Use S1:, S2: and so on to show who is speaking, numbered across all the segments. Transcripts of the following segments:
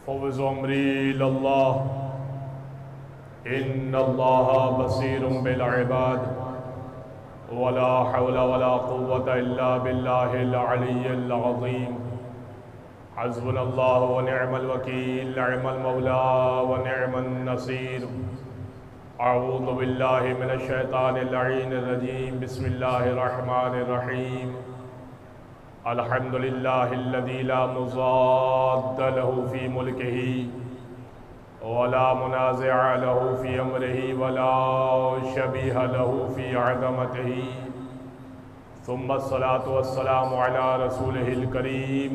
S1: فوز امری للہ ان اللہ بصیر بالعباد ولا حول ولا قوة الا باللہ العلی العظیم حسبنا اللہ ونعم الوکیل نعم المولا ونعم النصیر اعوذ باللہ من الشیطان اللعین الرجیم بسم اللہ الرحمن الرحیم الحمد للہ الذی لا مضاد له فی ملکہ ولا منازع له فی امرہ ولا شبیہ له فی عظمتہ ثم الصلاة والسلام علی رسولہ الکریم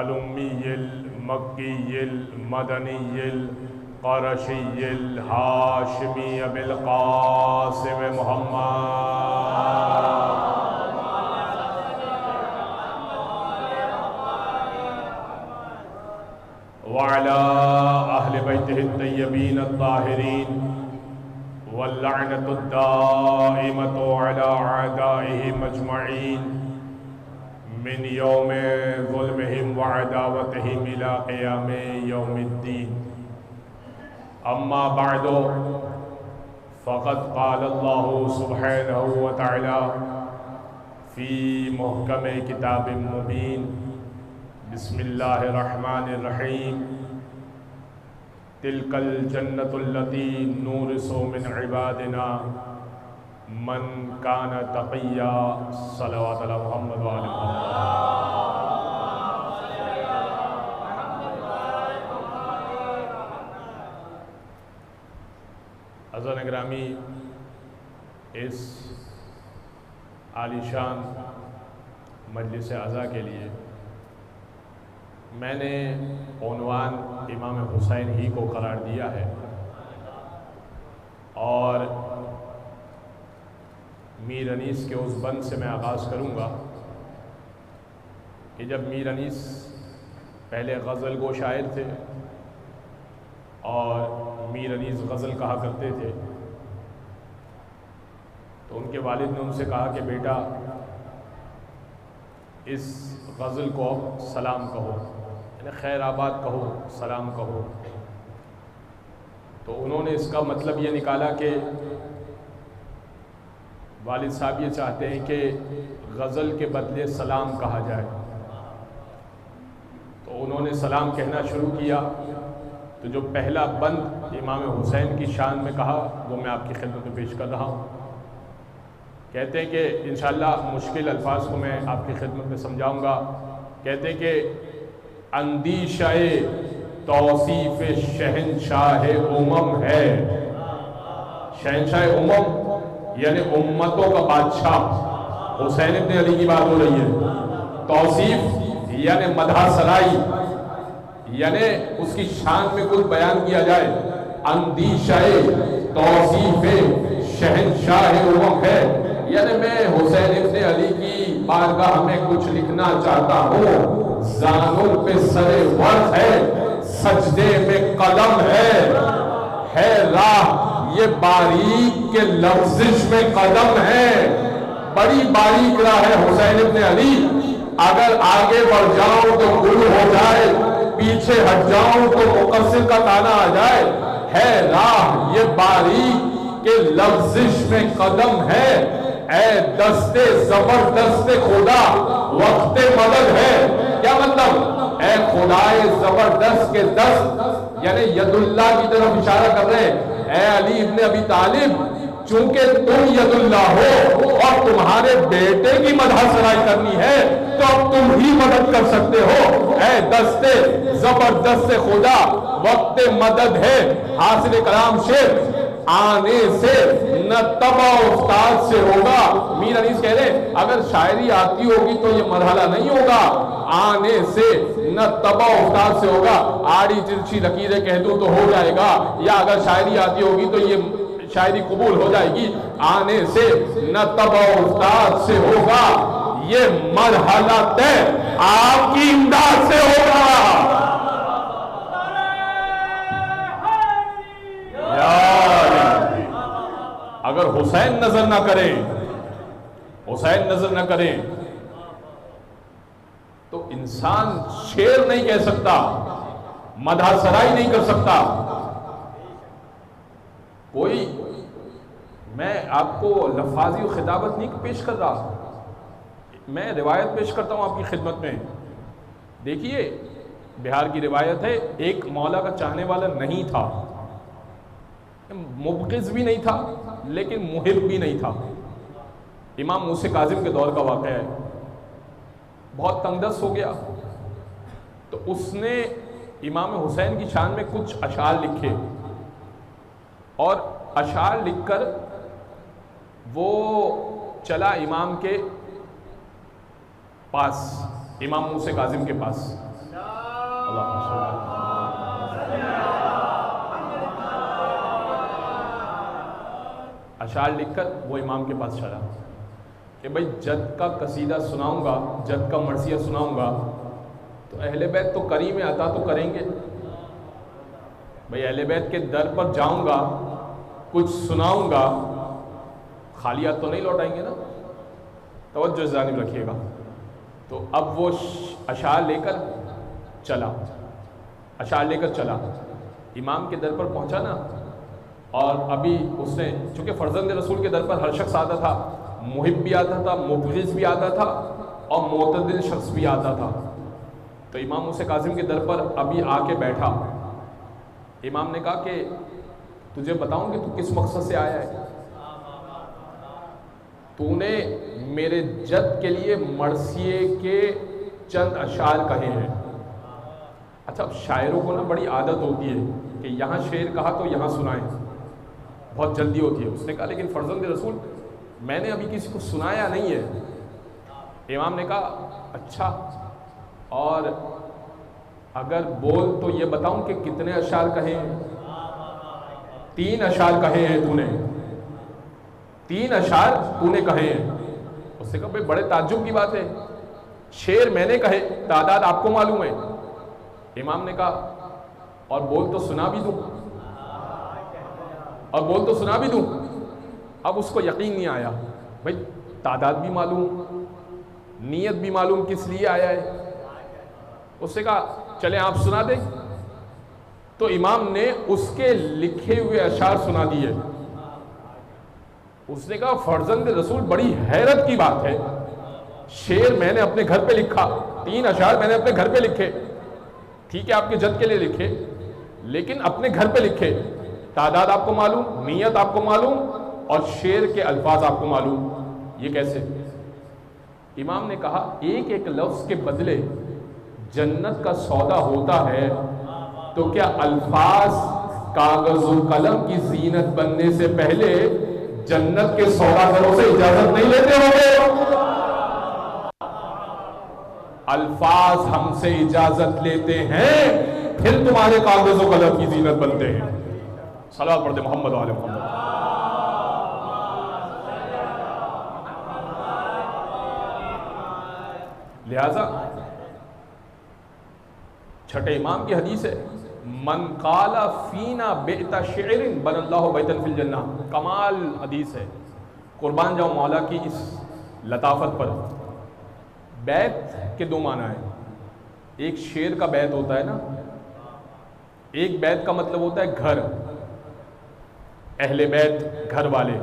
S1: الأمی المکی المدنی القرشی الہاشمی بالقاسم محمد وعلى أهل بيته الطيبين الطاهرين واللعنة الدائمة على أعدائهم أجمعين من يوم ظلمهم وعداوتهم إلى قيام يوم الدين أما بعد فقد قال الله سبحانه وتعالى في محكم كتاب مبين بسم اللہ الرحمن الرحیم تلک الجنة التي نورث من عبادنا من کان تقیا صلوات علی محمد وآل محمد۔ حضرات گرامی، اس عالی شان مجلس عزا کے لیے میں نے عنوان امام حسین ہی کو قرار دیا ہے، اور میر انیس کے اس بند سے میں آغاز کروں گا کہ جب میر انیس پہلے غزل گو شاعر تھے اور میر انیس غزل کہا کرتے تھے، تو ان کے والد نے ان سے کہا کہ بیٹا اس غزل کو سلام کہو، خیر آباد کہو، سلام کہو۔ تو انہوں نے اس کا مطلب یہ نکالا کہ والد صاحب یہ چاہتے ہیں کہ غزل کے بدلے سلام کہا جائے، تو انہوں نے سلام کہنا شروع کیا۔ تو جو پہلا بند امام حسین کی شان میں کہا وہ میں آپ کی خدمت میں پیش کر رہا ہوں۔ کہتے ہیں کہ انشاءاللہ مشکل الفاظ کو میں آپ کی خدمت میں سمجھاؤں گا۔ کہتے ہیں کہ اندیشہ توصیف شہنشاہ امم ہے، شہنشاہ امم یعنی امتوں کا بادشاہ حسین ابن علی کی بات ہو رہی ہے۔ توصیف یعنی مدح سرائی، یعنی اس کی شان میں کچھ بیان کیا جائے۔ اندیشہ توصیف شہنشاہ امم ہے، یعنی میں حسین ابن علی کی بارگاہ میں کچھ لکھنا چاہتا ہوں۔ زانوں پہ سر ورد ہے، سجدے میں قلم ہے راہ یہ باریک کے لفظش میں قدم ہے۔ بڑی باریک راہ ہے حسین ابن علی، اگر آگے بڑھ جاؤں تو گل ہو جائے، پیچھے ہٹ جاؤں تو مقصر کا تانا آ جائے۔ ہے راہ یہ باریک کے لفظش میں قدم ہے، اے دست زبردست خدا وقت مدد ہے۔ کیا مطلب؟ اے خدائے زبردست کے دست یعنی ید اللہ کی طرف اشارہ کر رہے ہیں۔ اے علی ابن ابی طالب، چونکہ تم ید اللہ ہو اور تمہارے بیٹے کی مدح سرائی کرنی ہے تو اب تم ہی مدد کر سکتے ہو۔ اے دست زبردست خدا وقت مدد ہے۔ حاصل کلام شعر آنے سے نہ تبا استاد سے ہوگا۔ میر انیس کہہ رہے اگر شاعری آتی ہوگی تو یہ مرحلہ نہیں ہوگا، آنے سے نہ تبا استاد سے ہوگا۔ آڑی ترچھی لکیریں کہہ دوں تو ہو جائے گا، یا اگر شاعری آتی ہوگی تو یہ شاعری قبول ہو جائے گی۔ آنے سے نہ تبا استاد سے ہوگا، یہ مرحلہ طے آپ کی امداد سے ہوگا۔ اگر حسین نظر نہ کرے، حسین نظر نہ کرے تو انسان شعر نہیں کہہ سکتا، مدح سرائی نہیں کر سکتا کوئی. میں آپ کو لفاظی و خطابت نہیں پیش کر رہا، میں روایت پیش کرتا ہوں آپ کی خدمت میں. دیکھیے بہار کی روایت ہے، ایک مولا کا چاہنے والا نہیں تھا، مبغض بھی نہیں تھا لیکن محب بھی نہیں تھا. امام موسیٰ کاظم کے دور کا واقعہ ہے. بہت تنگ دست ہو گیا تو اس نے امام حسین کی شان میں کچھ اشعار لکھے، اور اشعار لکھ کر وہ چلا امام کے پاس، امام موسیٰ کاظم کے پاس. اشعار لکھ کر وہ امام کے پاس چلا کہ بھائی جد کا قصیدہ سناؤں گا، جد کا مرثیہ سناؤں گا تو اہل بیت تو کریم عطا تو کریں گے. بھائی اہل بیت کے در پر جاؤں گا، کچھ سناؤں گا، خالی ہاتھ تو نہیں لوٹائیں گے نا. توجہ جانب رکھیے گا. تو اب وہ اشعار لے کر چلا، اشعار لے کر چلا، امام کے در پر پہنچا نا. اور ابھی اس نے، چونکہ فرزند رسول کے در پر ہر شخص آتا تھا، محب بھی آتا تھا، مبغض بھی آتا تھا، اور معتدل شخص بھی آتا تھا. تو امام موسیٰ کاظم کے در پر ابھی آ کے بیٹھا. امام نے کہا کہ تجھے بتاؤں کہ تو کس مقصد سے آیا ہے؟ تو نے میرے جد کے لیے مرثیے کے چند اشعار کہے ہیں. اچھا شاعروں کو نا بڑی عادت ہوتی ہے کہ یہاں شعر کہا تو یہاں سنائیں، بہت جلدی ہوتی ہے. اس نے کہا لیکن فرزند رسول میں نے ابھی کسی کو سنایا نہیں ہے. امام نے کہا اچھا، اور اگر بول تو یہ بتاؤں کہ کتنے اشعار کہے ہیں؟ 3 اشعار کہے ہیں تو نے، 3 اشعار تو نے کہے ہیں. اس نے کہا بھائی بڑے تعجب کی بات ہے، شعر میں نے کہے، تعداد آپ کو معلوم ہے. امام نے کہا اور بول تو سنا بھی دوں، اور بول تو سنا بھی دوں. اب اس کو یقین نہیں آیا، بھائی تعداد بھی معلوم، نیت بھی معلوم کس لیے آیا ہے. اس نے کہا چلے آپ سنا دیں. تو امام نے اس کے لکھے ہوئے اشعار سنا دیے. اس نے کہا فرزند رسول بڑی حیرت کی بات ہے، شعر میں نے اپنے گھر پہ لکھا، 3 اشعار میں نے اپنے گھر پہ لکھے، ٹھیک ہے آپ کے جد کے لیے لکھے، لیکن اپنے گھر پہ لکھے، تعداد آپ کو معلوم، نیت آپ کو معلوم، اور شعر کے الفاظ آپ کو معلوم، یہ کیسے؟ امام نے کہا ایک ایک لفظ کے بدلے جنت کا سودا ہوتا ہے، تو کیا الفاظ کاغذ و قلم کی زینت بننے سے پہلے جنت کے سوداگروں سے اجازت نہیں لیتے ہوں گے؟ الفاظ ہم سے اجازت لیتے ہیں، پھر تمہارے کاغذ و قلم کی زینت بنتے ہیں. صلوات پڑھتے محمد علیہ محمد. لہذا چھٹے امام کی حدیث ہے، من قال فینا بیت شعر بن اللہ بیتا فی الجنہ. کمال حدیث ہے، قربان جاؤ مولا کی اس لطافت پر. بیت کے 2 معنی ہیں. ایک شعر کا بیت ہوتا ہے نا، ایک بیت کا مطلب ہوتا ہے گھر، اہل بیت گھر والے،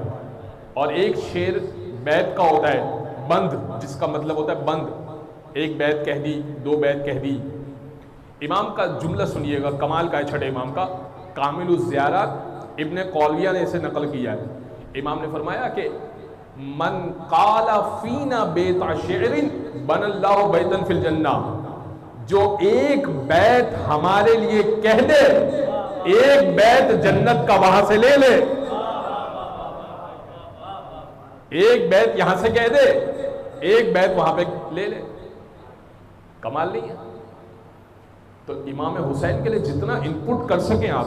S1: اور ایک شعر بیت کا ہوتا ہے بند، جس کا مطلب ہوتا ہے بند. ایک بیت کہہ دی، 2 بیت کہہ دی. امام کا جملہ سنیے گا، کمال کا ہے چھٹے امام کا. کامل الزیارات ابن قولویہ نے اسے نقل کیا ہے. امام نے فرمایا کہ من قال فینا بیت شعر بن اللہ بیتا فی الجنہ، جو ایک بیت ہمارے لیے کہہ دے، ایک بیت جنت کا وہاں سے لے لے. ایک بیت یہاں سے کہہ دے، ایک بیت وہاں پہ لے لے. کمال نہیں ہے؟ تو امام حسین کے لیے جتنا انپٹ کر سکیں آپ،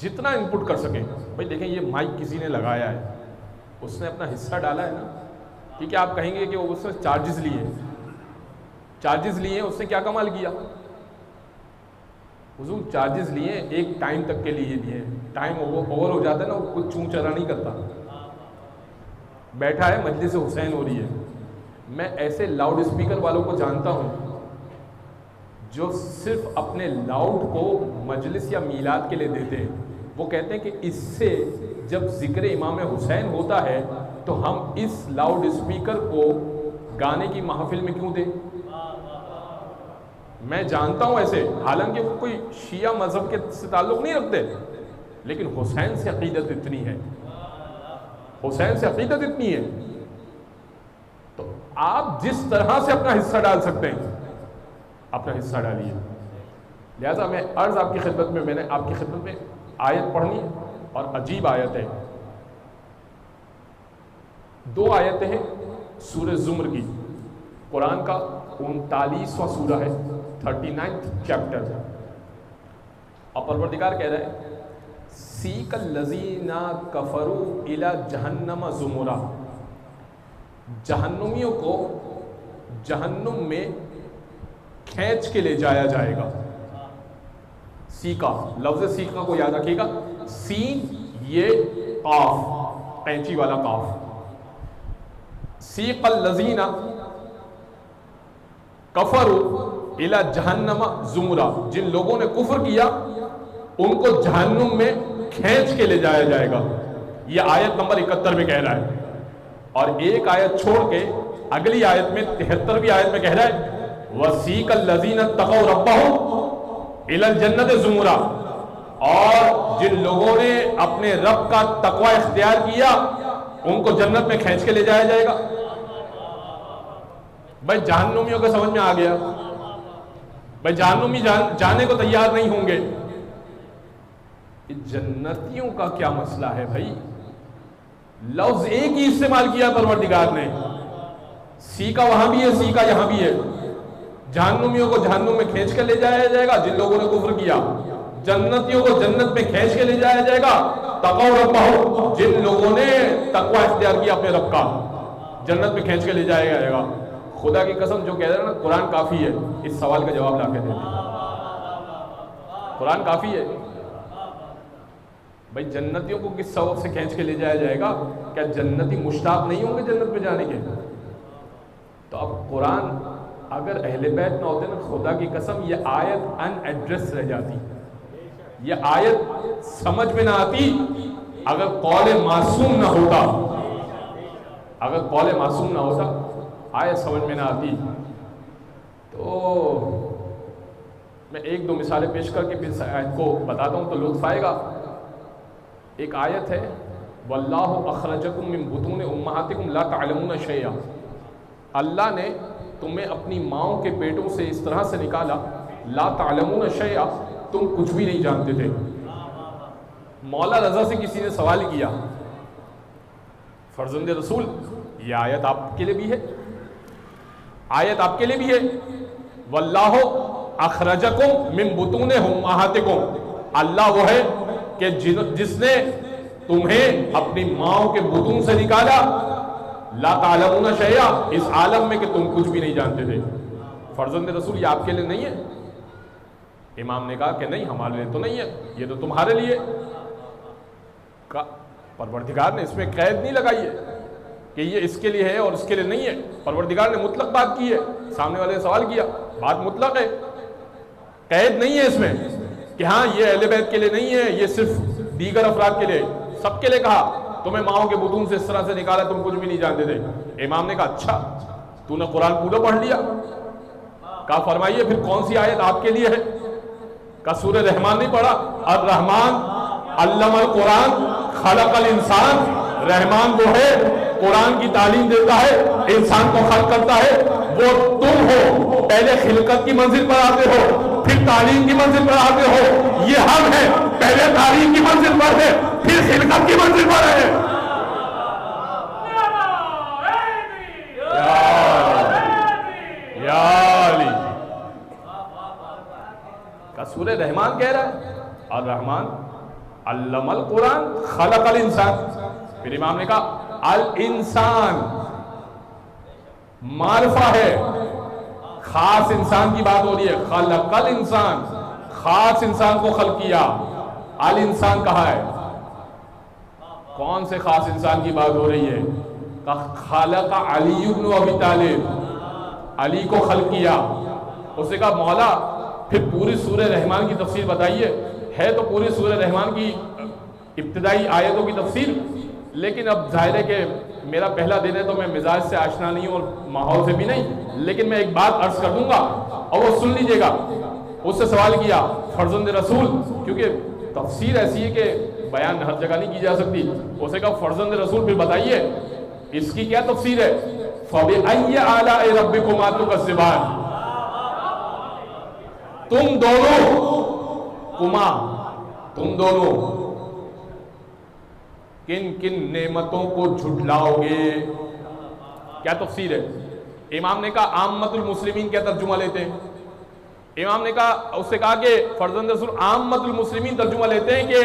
S1: جتنا انپٹ کر سکیں. بھائی دیکھیں یہ مائک کسی نے لگایا ہے، اس نے اپنا حصہ ڈالا ہے نا. ٹھیک ہے آپ کہیں گے کہ اس نے چارجز لیے، چارجز لیے، اس نے کیا کمال کیا؟ حضور چارجز لیے ایک ٹائم تک کے لیے لیے، ٹائم اوور ہو جاتا ہے نا، وہ کچھ چون چرا نہیں کرتا. بیٹھا ہے مجلس حسین ہو رہی ہے. میں ایسے لاؤڈ اسپیکر والوں کو جانتا ہوں جو صرف اپنے لاؤڈ کو مجلس یا میلاد کے لیے دیتے ہیں، وہ کہتے ہیں کہ اس سے جب ذکر امام حسین ہوتا ہے تو ہم اس لاؤڈ اسپیکر کو گانے کی محفل میں کیوں دیں؟ میں جانتا ہوں ایسے، حالانکہ وہ کوئی شیعہ مذہب کے سے تعلق نہیں رکھتے، لیکن حسین سے عقیدت اتنی ہے، حسین سے عقیدت اتنی ہے، تو آپ جس طرح سے اپنا حصہ ڈال سکتے ہیں اپنا حصہ ڈالیے۔ لہذا میں عرض آپ کی خدمت میں، میں نے آپ کی خدمت میں آیت پڑھنی ہے، اور عجیب آیت ہے، 2 آیتیں ہیں سورہ زمر کی، قرآن کا 39واں سورہ ہے، 39 چیپٹر، اور پروردگار کہہ رہا ہے سیک الذین کفروا الی جہنم زمرا، جہنمیوں کو جہنم میں کھینچ کے لے جایا جائے گا۔ سیکا، لفظ سیکا کو یاد رکھیے گا، سین یہ قاف، قینچی والا قاف، سیق الذین کفروا الی جہنم زمرا، جن لوگوں نے کفر کیا ان کو جہنم میں کھینچ کے لے جایا جائے گا، یہ آیت نمبر 71 میں کہہ رہا ہے، اور ایک آیت چھوڑ کے اگلی آیت میں 73ویں آیت میں کہہ رہا ہے وَسِيقَ الَّذِينَ اتَّقَوْا رَبَّهُمْ إِلَى الْجَنَّةِ زُمُرًا، اور جن لوگوں نے اپنے رب کا تقوی اختیار کیا ان کو جنت میں کھینچ کے لے جایا جائے گا۔ بھائی جہنمیوں کو سمجھ میں آ گیا، بھائی جہنمی جانے کو تیار نہیں ہوں گے، جنتیوں کا کیا مسئلہ ہے بھائی؟ لفظ ایک ہی استعمال کیا پروردگار نے، سیکا وہاں بھی ہے، سیکا یہاں بھی ہے، جہنمیوں کو جہنم میں کھینچ کے لے جایا جائے گا جن لوگوں نے کفر کیا، جنتیوں کو جنت میں کھینچ کے لے جایا جائے گا تقوا ربہم، جن لوگوں نے تقوی اختیار کیا اپنے رب کا، جنت میں کھینچ کے لے جایا جائے گا۔ خدا کی قسم جو کہہ رہے ہیں نا قرآن کافی ہے، اس سوال کا جواب لا کے دے دیں، قرآن کافی ہے۔ بھائی جنتیوں کو کس سبب سے کھینچ کے لے جایا جائے گا؟ کیا جنتی مشتاق نہیں ہوں گے جنت میں جانے کے؟ تو اب قرآن اگر اہل بیت نہ ہوتے نا، خدا کی قسم یہ آیت ان ایڈریس رہ جاتی، یہ آیت سمجھ میں نہ آتی اگر قول معصوم نہ ہوتا، اگر قول معصوم نہ ہوتا آیت سمجھ میں نہ آتی۔ تو میں 1-2 مثالیں پیش کر کے پھر اس آیت کو بتاتا ہوں تو لطف آئے گا۔ ایک آیت ہے وَاللَّهُ أَخْرَجَكُم مِّن بُطُونِ أُمَّهَاتِكُمْ لَا تَعْلَمُونَ شَيْئًا، اللہ نے تمہیں اپنی ماؤں کے پیٹوں سے اس طرح سے نکالا، لا تعلمون شیئا، تم کچھ بھی نہیں جانتے تھے۔ مولا رضا سے کسی نے سوال کیا، فرزند رسول یہ آیت آپ کے لیے بھی ہے، آیت آپ کے لیے بھی ہے، واللہ اخرجکم من بطون امہاتکم، اللہ وہ ہے کہ جس نے تمہیں اپنی ماؤں کے بطون سے نکالا، لا تعلمون شیئا، اس عالم میں کہ تم کچھ بھی نہیں جانتے تھے۔ فرزند رسول یہ آپ کے لیے نہیں ہے؟ امام نے کہا کہ نہیں ہمارے لیے تو نہیں ہے، یہ تو تمہارے لیے۔ پروردگار نے اس میں قید نہیں لگائی ہے کہ یہ اس کے لیے ہے اور اس کے لیے نہیں ہے، پروردگار نے مطلق بات کی ہے۔ سامنے والے نے سوال کیا، بات مطلق ہے، قید نہیں ہے اس میں کہ ہاں یہ اہل بیت کے لیے نہیں ہے، یہ صرف دیگر افراد کے لیے، سب کے لیے کہا تمہیں ماؤں کے بطون سے اس طرح سے نکالا تم کچھ بھی نہیں جانتے تھے۔ امام نے کہا اچھا تو نے قرآن پورا پڑھ لیا؟ کہا فرمائیے پھر کون سی آیت آپ کے لیے ہے؟ کہا سورہ رحمان نہیں پڑھا؟ الرحمن علم القرآن خلق الانسان، رحمان وہ ہے قرآن کی تعلیم دیتا ہے، انسان کو خلق کرتا ہے، وہ تم ہو، پہلے خلقت کی منزل پر آتے ہو پھر تعلیم کی منزل پر آتے ہو، یہ ہم ہیں، پہلے تعلیم کی منزل پر ہے پھر خلقت کی منزل پر ہے۔ یا علی کا سورہ رحمان کہہ رہا ہے الرحمن علم القرآن خلق الانسان، پھر امام نے کہا الانسان معرفہ ہے، خاص انسان کی بات ہو رہی ہے، خلق الانسان خاص انسان کو خلق کیا، الانسان کہا ہے، کون سے خاص انسان کی بات ہو رہی ہے؟ خلق علی بن ابی طالب، علی کو خلق کیا۔ اس نے کہا مولا پھر پوری سورہ رحمان کی تفسیر بتائیے، ہے تو پوری سورہ رحمان کی ابتدائی آیتوں کی تفسیر، لیکن اب ظاہر ہے کہ میرا پہلا دن ہے تو میں مزاج سے آشنا نہیں ہوں اور ماحول سے بھی نہیں، لیکن میں ایک بات عرض کر دوں گا اور وہ سن لیجئے گا۔ اس سے سوال کیا فرزند رسول، کیونکہ تفسیر ایسی ہے کہ بیان ہر جگہ نہیں کی جا سکتی، اسے کہا فرزند رسول پھر بتائیے اس کی کیا تفسیر ہے؟ فَبِأَيِّ آلَاءِ رَبِّكُمَا تُكَذِّبَانِ، تم دونوں کن کن نعمتوں کو جھٹلاؤ گے؟ کیا تفسیر ہے؟ امام نے کہا عامت المسلمین کیا ترجمہ لیتے ہیں؟ امام نے کہا، اس سے کہا کہ فرزند رسول عامت المسلمین ترجمہ لیتے ہیں کہ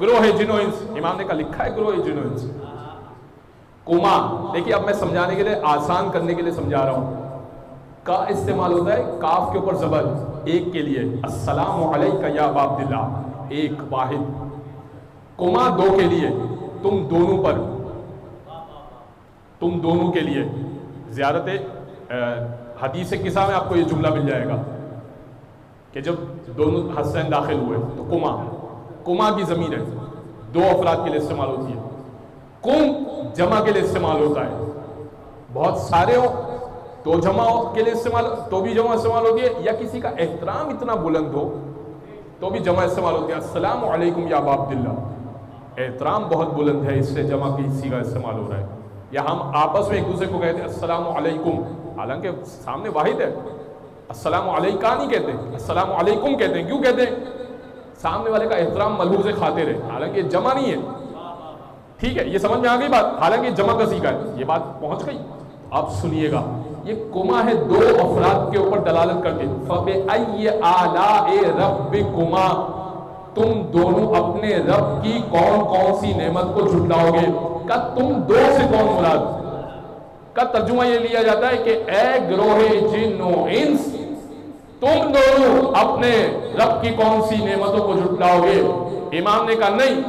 S1: گروہ جن و انس؟ امام نے کہا لکھا ہے گروہ جن و انس۔ کما، دیکھیے اب میں سمجھانے کے لیے، آسان کرنے کے لیے سمجھا رہا ہوں، کا استعمال ہوتا ہے کاف کے اوپر زبر ایک کے لیے، السلام علیکہ یا ابا عبداللہ، ایک واحد، کما دو کے لیے، تم دونوں پر، تم دونوں کے لیے۔ زیارت حدیث قصہ میں آپ کو یہ جملہ مل جائے گا کہ جب دونوں حسین داخل ہوئے تو کما کی ضمیر ہے، دو افراد کے لیے استعمال ہوتی ہے، کم جمع کے لیے استعمال ہوتا ہے، بہت سارے ہو تو جمع کے لیے استعمال، تو بھی جمع استعمال ہوتی ہے، یا کسی کا احترام اتنا بلند ہو تو بھی جمع استعمال ہوتی ہے، السلام علیکم یا ابا عبداللہ، احترام بہت بلند ہے اس سے جمع کی اسی کا استعمال ہو رہا ہے۔ یا ہم آپس میں ایک دوسرے کو کہتے ہیں السلام علیکم، حالانکہ سامنے واحد ہے، السلام علیکہ نہیں کہتے، السلام علیکم کہتے ہیں۔ کیوں کہتے ہیں؟ سامنے والے کا احترام ملحوظ خاطر ہے، حالانکہ یہ جمع نہیں ہے۔ ٹھیک ہے، یہ سمجھ میں آ گئی بات، حالانکہ جمع کا سیکھا ہے، یہ بات پہنچ گئی؟ اب سنیے گا، یہ کما ہے دو افراد کے اوپر دلالت کرتے، فَبِأَيِّ آلَاءِ رَبِّكُمَا، تم دونوں اپنے رب کی کون کون سی نعمت کو جھٹلاؤ گے؟ کا تم دو سے کون مراد؟ کا ترجمہ یہ لیا جاتا ہے کہ اے گروہ جن و انس، تم دونوں اپنے رب کی کون سی نعمتوں کو جھٹلاؤ گے؟ امام نے کہا نہیں،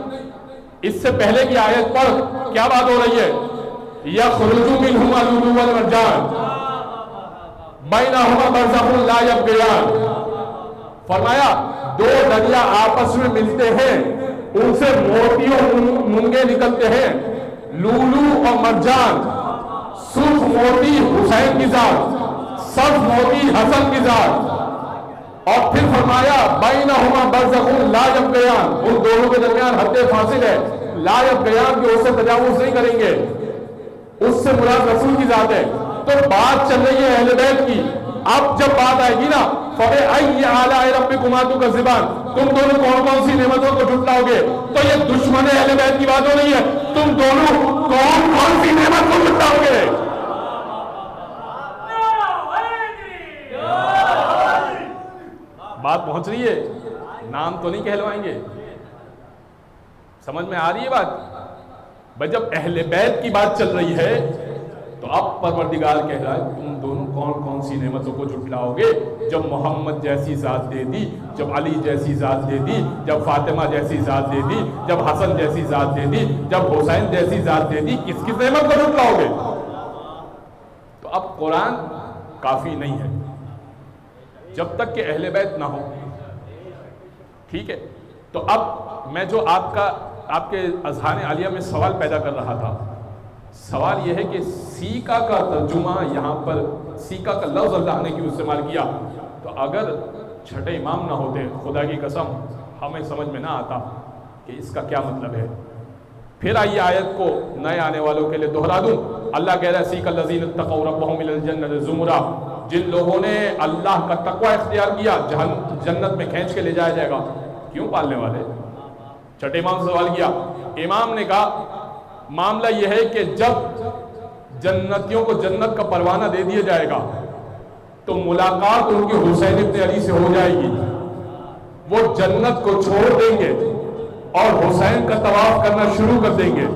S1: اس سے پہلے کی آیت پر کیا بات ہو رہی ہے؟ یخرج منہما اللؤلؤ والمرجان بینہما برزخ لا یبغیان، فرمایا دو دریا آپس میں ملتے ہیں، ان سے موتی اور مونگے نکلتے ہیں، لولو اور مرجان، سرخ موتی حسین کی ذات، سرخ موتی حسن کی ذات، اور پھر فرمایا بینہما برزخ لا یبغیان، ان دونوں کے درمیان حد فاصل ہے، لا یبغیان کہ اس سے تجاوز نہیں کریں گے، اس سے مراد رسول کی ذات ہے۔ تو بات چل رہی ہے اہل بیت کی، اب جب بات آئے گی نا فَبِأَيِّ آلَاءِ رَبِّكُمَا تُكَذِّبَانِ، تم دونوں کون کون سی نعمتوں کو جھٹلاؤ گے، تو یہ دشمن اہل بیت کی بات ہو رہی ہے، تم دونوں کون کون سی نعمت کو جھٹلاؤ گے؟ بات پہنچ رہی ہے، نام تو نہیں کہلوائیں گے، سمجھ میں آ رہی ہے بات؟ بھائی جب اہل بیت کی بات چل رہی ہے تو اب پروردگار کہہ رہا ہے تم دونوں کون کون سی نعمتوں کو جھٹلاؤ گے؟ جب محمد جیسی ذات دے دی، جب علی جیسی ذات دے دی، جب فاطمہ جیسی ذات دے دی، جب حسن جیسی ذات دے دی، جب حسین جیسی ذات دے دی، کس کس نعمت کو جھٹلاؤ گے؟ تو اب قرآن کافی نہیں ہے جب تک کہ اہل بیت نہ ہو، ٹھیک ہے؟ تو اب میں جو آپ کے اذہان عالیہ میں سوال پیدا کر رہا تھا، سوال یہ ہے کہ سیکا کا ترجمہ یہاں پر، سیکا کا لفظ اللہ نے کیوں استعمال کیا؟ تو اگر چھٹے امام نہ ہوتے، خدا کی قسم ہمیں سمجھ میں نہ آتا کہ اس کا کیا مطلب ہے۔ پھر آئیے آیت کو نئے آنے والوں کے لیے دہرا دوں، اللہ کہہ رہا ہے سیکا الذین اتقوا ربہم الی الجنۃ زمرا، جن لوگوں نے اللہ کا تقوی اختیار کیا جنت میں کھینچ کے لے جایا جائے گا۔ کیوں پالنے والے؟ چھٹے امام سے سوال کیا، امام نے کہا معاملہ یہ ہے کہ جب جنتیوں کو جنت کا پروانہ دے دیا جائے گا تو ملاقات ان کی حسین ابن علی سے ہو جائے گی، وہ جنت کو چھوڑ دیں گے اور حسین کا طواف کرنا شروع کر دیں گے۔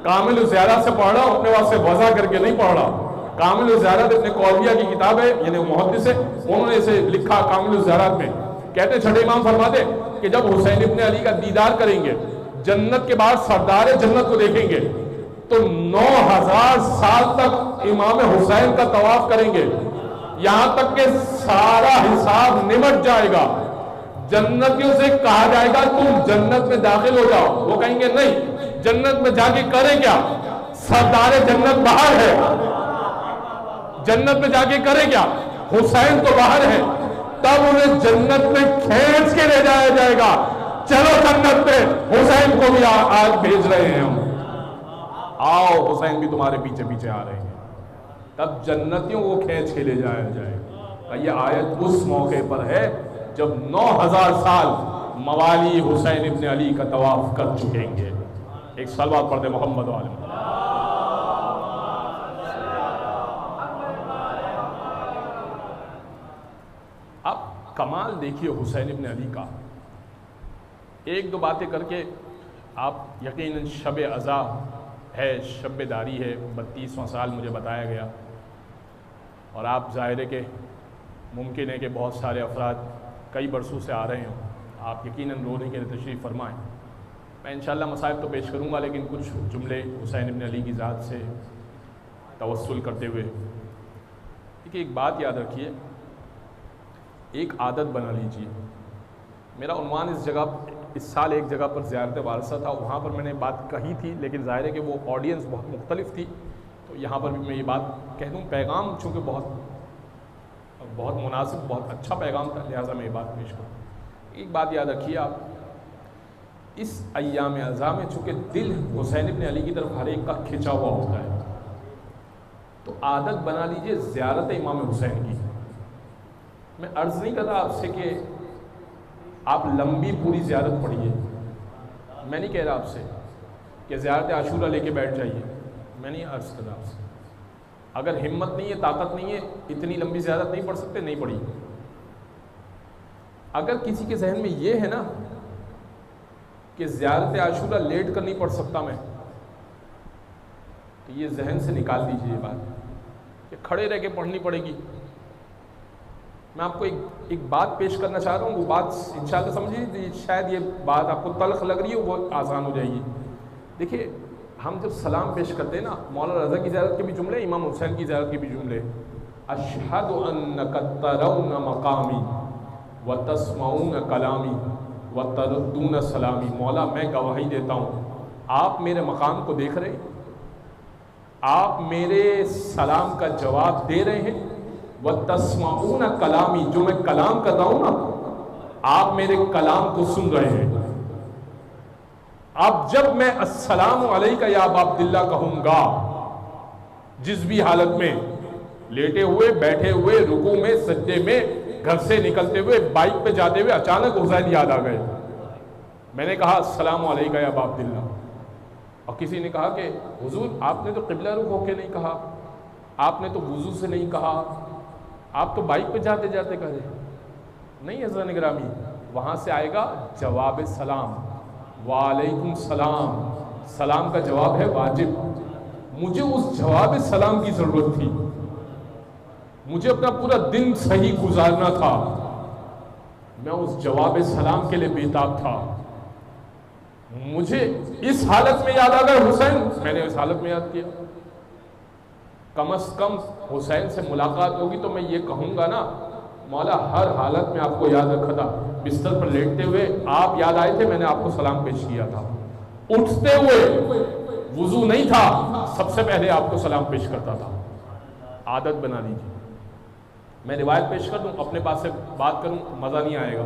S1: کامل الزیارات سے پڑھ رہا ہوں، اپنے واسطے وضع کر کے نہیں پڑھ رہا، کامل الزیارات ابن قولویہ کی کتاب ہے، یعنی محدث ہے، انہوں نے اسے لکھا کامل الزیارات میں، کہتے ہیں چھٹے امام فرماتے کہ جب حسین ابن علی کا دیدار کریں گے، جنت کے بعد سردار جنت کو دیکھیں گے، تو 9000 سال تک امام حسین کا طواف کریں گے۔ یہاں تک کہ سارا حساب نمٹ جائے گا. جنتیوں سے کہا جائے گا تم جنت میں داخل ہو جاؤ. وہ کہیں گے نہیں, جنت میں جا کے کرے کیا, سردار جنت باہر ہے, جنت میں جا کے کرے کیا, حسین تو باہر ہے. تب انہیں جنت میں کھینچ کے لے جایا جائے گا, چلو جنت میں, حسین کو بھی آج بھیج رہے ہیں ہم, آؤ حسین بھی تمہارے پیچھے پیچھے آ رہے ہیں. تب جنتیوں کو کھینچ کے لے جایا جائے گا. یہ آیت اس موقع پر ہے جب 9000 سال موالی حسین ابن علی کا طواف کر چکیں گے. ایک صلوات پڑھ دے محمد و آل محمد. اب کمال دیکھیے حسین ابن علی کا. ایک دو باتیں کر کے آپ یقیناً شب عزا ہے, شب داری ہے, 32واں سال مجھے بتایا گیا, اور آپ ظاہر ہے کہ ممکن ہے کہ بہت سارے افراد کئی برسوں سے آ رہے ہوں, آپ یقیناً رونے کے لیے تشریف فرمائیں. میں انشاءاللہ مصائب تو پیش کروں گا, لیکن کچھ جملے حسین ابن علی کی ذات سے توسل کرتے ہوئے. دیکھیے ایک بات یاد رکھیے, ایک عادت بنا لیجیے. میرا عنوان اس سال ایک جگہ پر زیارت وارثہ تھا, وہاں پر میں نے بات کہی تھی, لیکن ظاہر ہے کہ وہ آڈینس بہت مختلف تھی, تو یہاں پر بھی میں یہ بات کہہ دوں. پیغام چونکہ بہت مناسب, بہت اچھا پیغام تھا, لہٰذا میں یہ بات پیش کروں. ایک بات یاد رکھیے آپ, اس ایام عزا میں چونکہ دل حسین ابن علی کی طرف ہر ایک کا کھنچا ہوا ہوتا ہے, تو عادت بنا لیجیے زیارت امام حسین کی. میں عرض نہیں کر رہا آپ سے کہ آپ لمبی پوری زیارت پڑھیے, میں نہیں کہہ رہا آپ سے کہ زیارت عاشورہ لے کے بیٹھ جائیے, میں نہیں عرض کر رہا آپ سے. اگر ہمت نہیں ہے, طاقت نہیں ہے, اتنی لمبی زیارت نہیں پڑھ سکتے, نہیں پڑھی. اگر کسی کے ذہن میں یہ ہے نا کہ زیارت عاشورہ لیٹ کر نہیں پڑھ سکتا میں, تو یہ ذہن سے نکال دیجیے یہ بات کہ کھڑے رہ کے پڑھنی پڑے گی. میں آپ کو ایک بات پیش کرنا چاہ رہا ہوں, وہ بات انشاءاللہ سمجھیے, شاید یہ بات آپ کو تلخ لگ رہی ہے, وہ آسان ہو جائے گی. دیکھیے ہم جب سلام پیش کرتے ہیں نا, مولانا رضا کی زیارت کے بھی جملے, امام حسین کی زیارت کے بھی جملے, اشہد انک ترون مقامی وتسمعون کلامی وتردون سلامی. مولا میں گواہی دیتا ہوں آپ میرے مقام کو دیکھ رہے ہیں, آپ میرے سلام کا جواب دے رہے ہیں, وتسمعون کلامی, جو میں کلام کر رہا ہوں نا آپ میرے کلام کو سن رہے ہیں. اب جب میں السلام علیکہ یا ابا عبداللہ کہوں گا, جس بھی حالت میں, لیٹے ہوئے, بیٹھے ہوئے, رکوع میں, سجدے میں, گھر سے نکلتے ہوئے, بائک پہ جاتے ہوئے, اچانک حسین یاد آ گئے, میں نے کہا السلام علیکہ یا ابا عبداللہ. اور کسی نے کہا کہ حضور آپ نے تو قبلہ رخ ہو کے نہیں کہا, آپ نے تو وضو سے نہیں کہا, آپ تو بائک پہ جاتے جاتے کہے. نہیں حضرت گرامی, وہاں سے آئے گا جواب سلام, وعلیکم السلام. سلام کا جواب ہے واجب. مجھے اس جواب سلام کی ضرورت تھی, مجھے اپنا پورا دن صحیح گزارنا تھا, میں اس جواب سلام کے لیے بےتاب تھا. مجھے اس حالت میں یاد آ گیا حسین, میں نے اس حالت میں یاد کیا. کم از کم حسین سے ملاقات ہوگی تو میں یہ کہوں گا نا, مولا ہر حالت میں آپ کو یاد رکھا تھا. بستر پر لیٹتے ہوئے آپ یاد آئے تھے, میں نے آپ کو سلام پیش کیا تھا. اٹھتے ہوئے وضو نہیں تھا, سب سے پہلے آپ کو سلام پیش کرتا تھا. عادت بنا لیجیے. میں روایت پیش کر دوں, اپنے پاس سے بات کروں, مزہ نہیں آئے گا.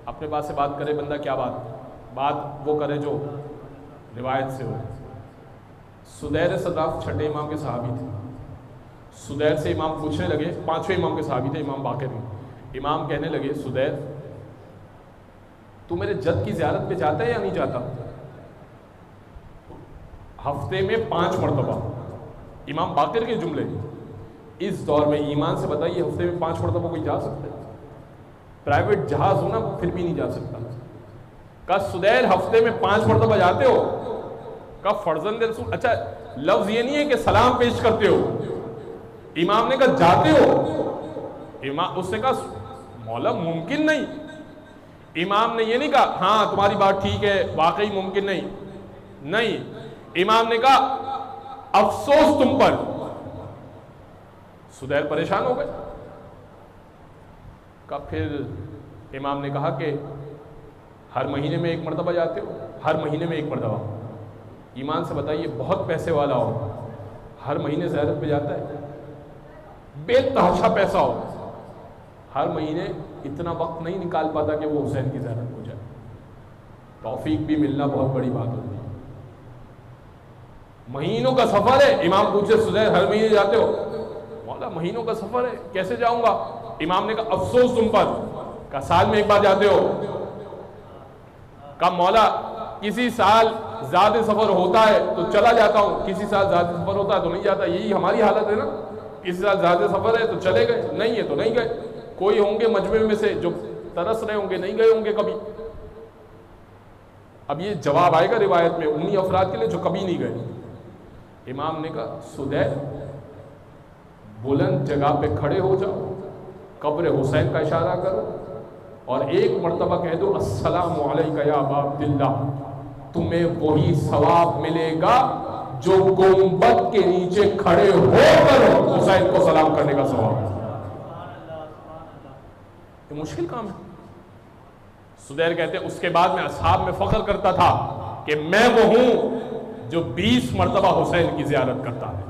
S1: اپنے پاس سے بات کرے بندہ, کیا بات وہ کرے جو روایت سے ہو. سدیر صداف چھٹے امام کے صحابی تھے. سدیر سے امام پوچھنے لگے, پانچویں امام کے صحابی تھے, امام باقر بھی. امام کہنے لگے سدیر تو میرے جد کی زیارت پہ جاتا ہے یا نہیں جاتا؟ ہفتے میں 5 مرتبہ. امام باقر کے جملے. اس دور میں ایمان سے بتائیے ہفتے میں 5 مرتبہ کوئی جا سکتا ہے؟ پرائیویٹ جہاز ہونا پھر بھی نہیں جا سکتا. کہا سدیر ہفتے میں 5 مرتبہ جاتے ہو؟ کہا فرزند رسول. اچھا لفظ یہ نہیں ہے کہ سلام پیش کرتے ہو. امام نے کہا جاتے ہو؟ اس نے کہا مولا ممکن نہیں. امام نے یہ نہیں کہا ہاں تمہاری بات ٹھیک ہے واقعی ممکن نہیں. امام نے کہا افسوس تم پر. سدیر پریشان ہو گئے. کہا پھر امام نے کہا کہ ہر مہینے میں ایک مرتبہ جاتے ہو؟ ہر مہینے میں ایک مرتبہ۔ ایمان سے بتائیے، بہت پیسے والا ہو، ہر مہینے زیارت پہ جاتا ہے؟ بے تحاشا پیسہ ہو، ہر مہینے اتنا وقت نہیں نکال پاتا کہ وہ حسین کی زیارت ہو جائے۔ توفیق بھی ملنا بہت بڑی بات ہوتی ہے۔ مہینوں کا سفر ہے، امام پوچھے سدیر ہر مہینے جاتے ہو؟ مولا مہینوں کا سفر ہے، کیسے جاؤں گا؟ امام نے کہا افسوس تم پر، کہا سال میں ایک بار جاتے ہو؟ کہا مولا کسی سال زیادہ سفر ہوتا ہے تو چلا جاتا ہوں، کسی سال زیادہ سفر ہوتا ہے تو نہیں جاتا۔ یہی ہماری حالت ہے نا، کسی سال زیادہ سفر ہے تو چلے گئے، نہیں ہے تو نہیں گئے۔ کوئی ہوں گے مجمع میں سے جو ترس رہے ہوں گے، نہیں گئے ہوں گے کبھی۔ اب یہ جواب آئے گا روایت میں انہی افراد کے لیے جو کبھی نہیں گئے۔ امام نے کہا سدیر بلند جگہ پہ کھڑے ہو جاؤ، قبر حسین کا اشارہ کرو اور ایک مرتبہ کہہ دو السلام علیکہ یا ابا عبداللہ، تمہیں وہی ثواب ملے گا جو گنبد کے نیچے کھڑے ہو کر حسین کو سلام کرنے کا ثواب۔ یہ مشکل کام ہے۔ سدیر کہتے ہیں اس کے بعد میں اصحاب میں فخر کرتا تھا کہ میں وہ ہوں جو 20 مرتبہ حسین کی زیارت کرتا ہے۔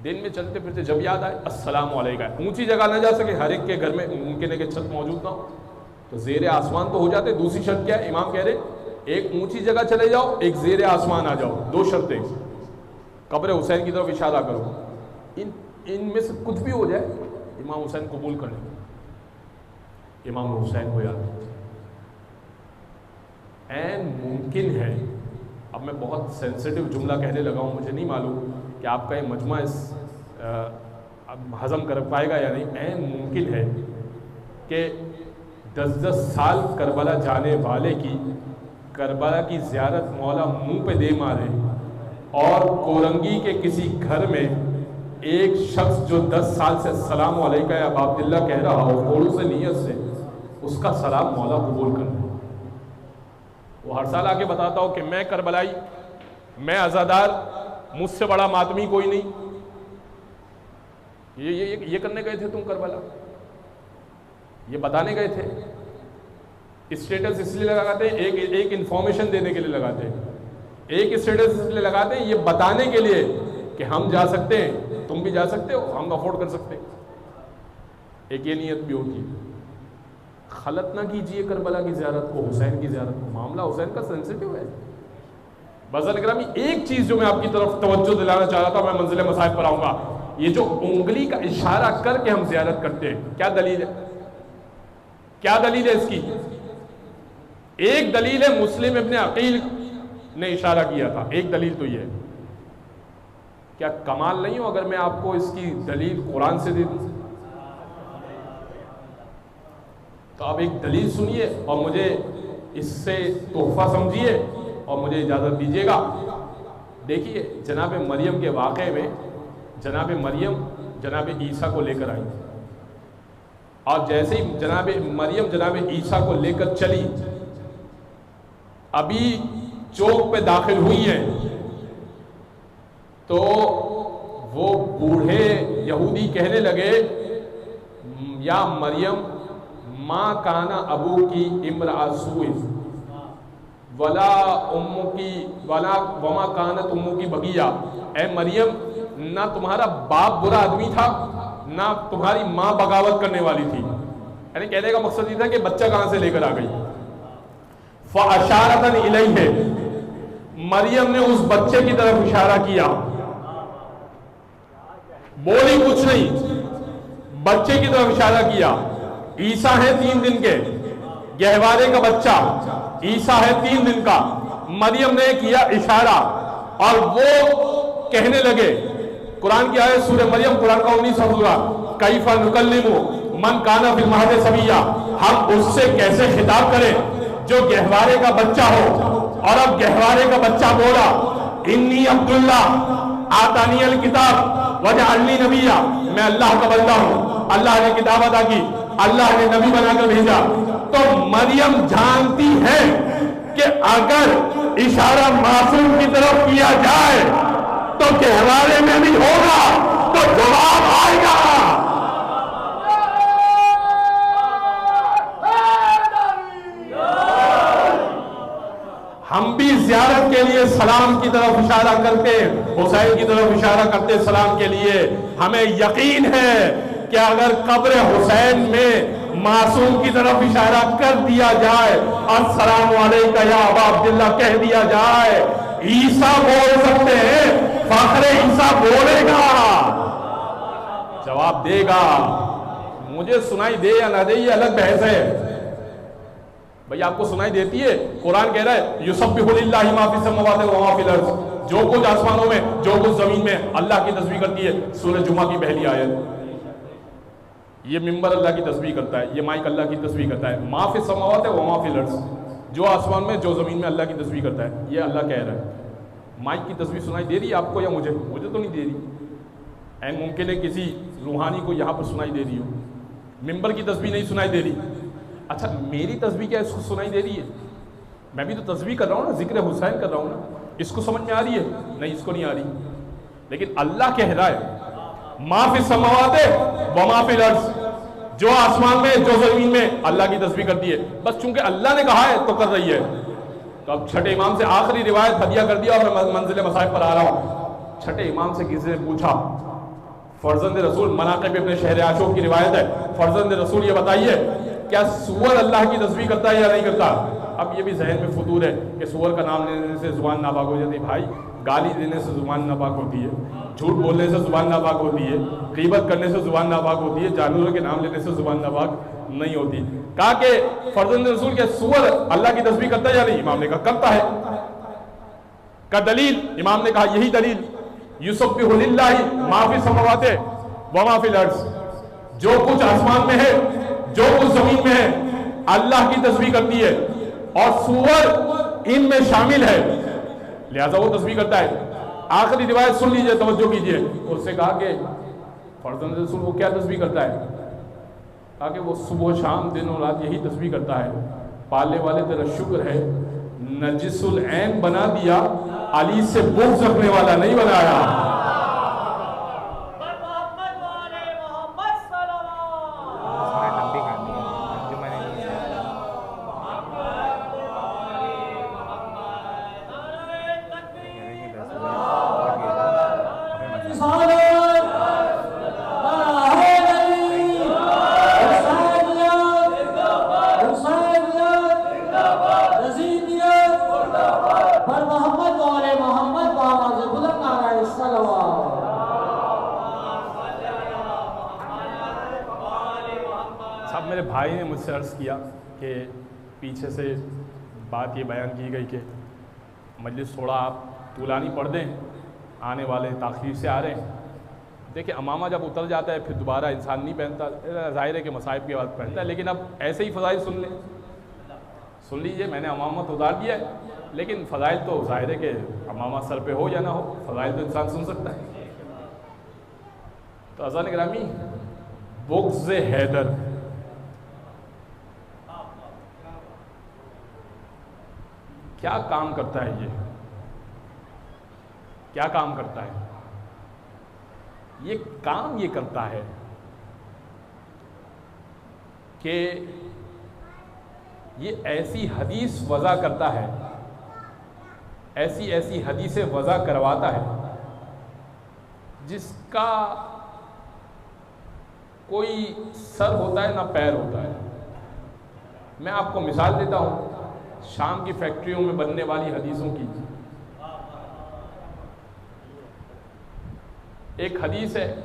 S1: دن میں چلتے پھرتے جب یاد آئے السلام علیکم، اونچی جگہ نہ جا سکے، ہر ایک کے گھر میں ممکن ہے کہ چھت موجود نہ ہو تو زیر آسمان تو ہو جاتے۔ دوسری شرط کیا ہے؟ امام کہہ رہے ایک اونچی جگہ چلے جاؤ، ایک زیر آسمان آ جاؤ، دو شرطیں۔ قبر حسین کی طرف اشارہ کرو، ان میں سے کچھ بھی ہو جائے امام حسین قبول کر لیں۔ امام حسین کو یاد این ممکن ہے، اب میں بہت سینسیٹیو جملہ کہنے لگا ہوں، مجھے نہیں معلوم کہ آپ کا یہ مجمع ہضم کر پائے گا یا نہیں۔ این ممکن ہے کہ 10 سال کربلا جانے والے کی کربلا کی زیارت مولا منہ پہ دے مارے اور کورنگی کے کسی گھر میں ایک شخص جو 10 سال سے السلام علیکہ یا ابا عبداللہ کہہ رہا ہو فوڑوں سے نیت سے، اس کا سلام مولا قبول کر لے۔ وہ ہر سال آگے بتاتا ہو کہ میں کربلائی، میں عزادار، مجھ سے بڑا ماتمی کوئی نہیں۔ یہ کرنے گئے تھے تم کربلا، یہ بتانے گئے تھے۔ اسٹیٹس اس لیے لگاتے ہیں، ایک انفارمیشن دینے کے لیے لگاتے ہیں، ایک اسٹیٹس اس لیے لگاتے ہیں یہ بتانے کے لیے کہ ہم جا سکتے ہیں، تم بھی جا سکتے ہو، ہم افورڈ کر سکتے ہیں۔ ایک یہ نیت بھی ہوتی ہے۔ خلط نہ کیجئے کربلا کی زیارت کو، حسین کی زیارت کو، معاملہ حسین کا سینسیٹیو ہے۔ بازار گرامی ایک چیز جو میں آپ کی طرف توجہ دلانا چاہ رہا تھا، میں منزل مصائب پر آؤں گا، یہ جو انگلی کا اشارہ کر کے ہم زیارت کرتے ہیں، کیا دلیل ہے؟ کیا دلیل ہے اس کی؟ ایک دلیل ہے مسلم ابن عقیل نے اشارہ کیا تھا، ایک دلیل تو یہ ہے۔ کیا کمال نہیں ہو اگر میں آپ کو اس کی دلیل قرآن سے دے دوں؟ تو آپ ایک دلیل سنیے اور مجھے اس سے تحفہ سمجھیے اور مجھے اجازت دیجیے گا۔ دیکھیے جناب مریم کے واقعے میں جناب مریم جناب عیسیٰ کو لے کر آئی، اور جیسے ہی جناب مریم جناب عیسیٰ کو لے کر چلی، ابھی چوک پہ داخل ہوئی ہیں تو وہ بوڑھے یہودی کہنے لگے یا مریم ما کانا ابو کی امرأ سوء ولا امو کی وما کانت امو کی بغیہ، اے مریم نہ تمہارا باپ برا آدمی تھا نہ تمہاری ماں بغاوت کرنے والی تھی۔ یعنی کہنے کا مقصد یہ تھا کہ بچہ کہاں سے لے کر آ گئی۔ فَأَشَارَةً إِلَيْهِ، مریم نے اس بچے کی طرف اشارہ کیا، بولی کچھ نہیں، بچے کی طرف اشارہ کیا۔ عیسیٰ ہے 3 دن کے، گہوارے کا بچہ عیسیٰ ہے 3 دن کا۔ مریم نے کیا اشارہ اور وہ کہنے لگے، قرآن کی آیت سورہ مریم قرآن کا 19واں سورہ، کیف نکلم من کان فی المہد صبیا، ہم اس سے کیسے خطاب کریں جو گہوارے کا بچہ ہو۔ اور اب گہوارے کا بچہ بولا انی عبداللہ آتانی الکتاب وجعلنی نبیا، میں اللہ کا بندہ ہوں، اللہ نے کتاب عطا کی، اللہ نے نبی بنا کر بھیجا۔ تو مریم جانتی ہے کہ اگر اشارہ معصوم کی طرف کیا جائے تو گہوارے میں بھی ہوگا تو جواب آئے گا۔ ہم بھی زیارت کے لیے سلام کی طرف اشارہ کرتے، حسین کی طرف اشارہ کرتے سلام کے لیے. ہمیں یقین ہے کہ اگر قبر حسین میں معصوم کی طرف اشارہ کر دیا جائے، السلام علیکہ یا ابا عبداللہ کہہ دیا جائے، عیسیٰ بول سکتے ہیں، فخر عیسیٰ بولے گا، جواب دے گا. مجھے سنائی دے یا نہ دے یہ الگ بحث ہے. بھئی آپ کو سنائی دیتی ہے؟ قرآن کہہ رہا ہے یسبح للہ ما فی السماوات و ما فی الارض، جو کچھ آسمانوں میں جو کچھ زمین میں اللہ کی تسبیح کرتی ہے. سورہ جمعہ کی پہلی آیت. یہ ممبر اللہ کی تسبیح کرتا ہے، یہ مائک اللہ کی تسبیح کرتا ہے. ما فی السماوات و ما فی الارض، جو آسمان میں جو زمین میں اللہ کی تسبیح کرتا ہے، یہ اللہ کہہ رہا ہے. مائک کی تسبیح سنائی دے رہی ہے آپ کو یا مجھے؟ مجھے تو نہیں دے رہی. این ممکن ہے کسی روحانی کو یہاں پر سنائی دے رہی ہو. ممبر کی تسبیح نہیں سنائی دے رہی. اچھا میری تسبیح کیا اس کو سنائی دے رہی ہے؟ میں بھی تو تسبیح کر رہا ہوں نا، ذکر حسین کر رہا ہوں نا. اس کو سمجھ میں آ رہی ہے؟ نہیں، اس کو نہیں آ رہی. لیکن اللہ کہہ رہا ہے ما فی السماوات و ما فی الارض، جو آسمان میں جو زمین میں اللہ کی تسبیح کرتی ہے. بس چونکہ اللہ نے کہا ہے تو کر رہی ہے. تو اب چھٹے امام سے آخری روایت ہدیہ کر دیا اور میں منزل مصائب پر آ رہا ہوں. چھٹے امام سے کسی نے پوچھا فرزند رسول، مناقب ابن شہر عاشور کی روایت ہے، فرزند رسول یہ بتائیے کیا سور اللہ کی تسبیح کرتا ہے یا نہیں کرتا؟ اب یہ بھی ذہن میں فطور ہے کہ سور کا نام لینے سے زبان ناپاک ہو جاتی ہے. بھائی گالی دینے سے زبان ناپاک ہوتی ہے، جھوٹ بولنے سے زبان ناپاک ہوتی ہے، غیبت کرنے سے زبان ناپاک ہوتی ہے، جانوروں کے نام لینے سے زبان ناپاک نہیں ہوتی. کہا کہ فرزند رسول کے سور اللہ کی تسبیح کرتا ہے یا نہیں؟ امام نے کہا کرتا ہے. کا دلیل؟ امام نے کہا یہی دلیل، یسبح للہ ما فی السماوات و ما فی الارض، جو کچھ آسمان میں ہے جو کچھ زمین میں ہے اللہ کی تسبیح کرتی ہے، اور سور ان میں شامل ہے، لہذا وہ تسبیح کرتا ہے. آخری روایت سن لیجئے، توجہ کیجئے. اس سے کہا کہ فرزند رسول وہ کیا تسبیح کرتا ہے؟ کہا کہ وہ صبح شام دن اور رات یہی تسبیح کرتا ہے. پالنے والے تیرا شکر ہے، نجس العین بنا دیا، علی سے بغض رکھنے والا نہیں بنایا. میرے بھائی نے مجھ سے عرض کیا کہ پیچھے سے بات یہ بیان کی گئی کہ مجلس تھوڑا آپ طولانی پڑھ دیں، آنے والے تاخیر سے آ رہے ہیں. دیکھیں امامہ جب اتر جاتا ہے پھر دوبارہ انسان نہیں پہنتا، ظاہر ہے کہ مصائب کے بعد پہنتا ہے. لیکن اب ایسے ہی فضائل سن لیجئے. میں نے امامہ تو اتار دیا ہے، لیکن فضائل تو ظاہر ہے کہ امامہ سر پہ ہو یا نہ ہو، فضائل تو انسان سن سکتا ہے. تو عزیزان گرامی، بغض حیدر کیا کام کرتا ہے؟ یہ کیا کام کرتا ہے؟ یہ کام یہ کرتا ہے کہ یہ ایسی حدیث وضع کرتا ہے، ایسی حدیثیں وضع کرواتا ہے جس کا کوئی سر ہوتا ہے نہ پیر ہوتا ہے. میں آپ کو مثال دیتا ہوں شام کی فیکٹریوں میں بننے والی حدیثوں کی. ایک حدیث ہے،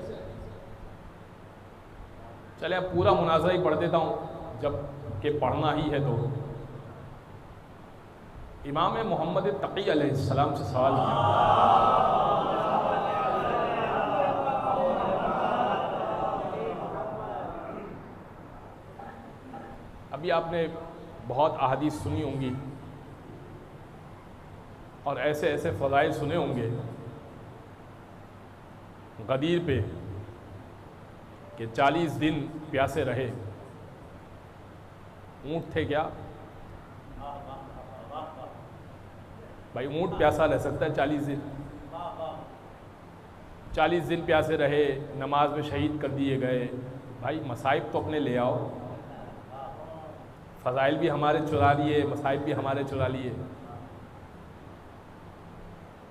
S1: چلے اب پورا مناظرہ ہی پڑھ دیتا ہوں جب کہ پڑھنا ہی ہے. تو امام محمد تقی علیہ السلام سے سوال کیا، ابھی آپ نے بہت احادیث سنی ہوں گی اور ایسے فضائل سنے ہوں گے غدیر پہ کہ 40 دن پیاسے رہے. اونٹ تھے کیا بھائی؟ اونٹ پیاسا رہ سکتا ہے 40 دن؟ 40 دن پیاسے رہے، نماز میں شہید کر دیے گئے. بھائی مصائب تو اپنے لے آؤ، فضائل بھی ہمارے چرا لیے، مصائب بھی ہمارے چرا لیے.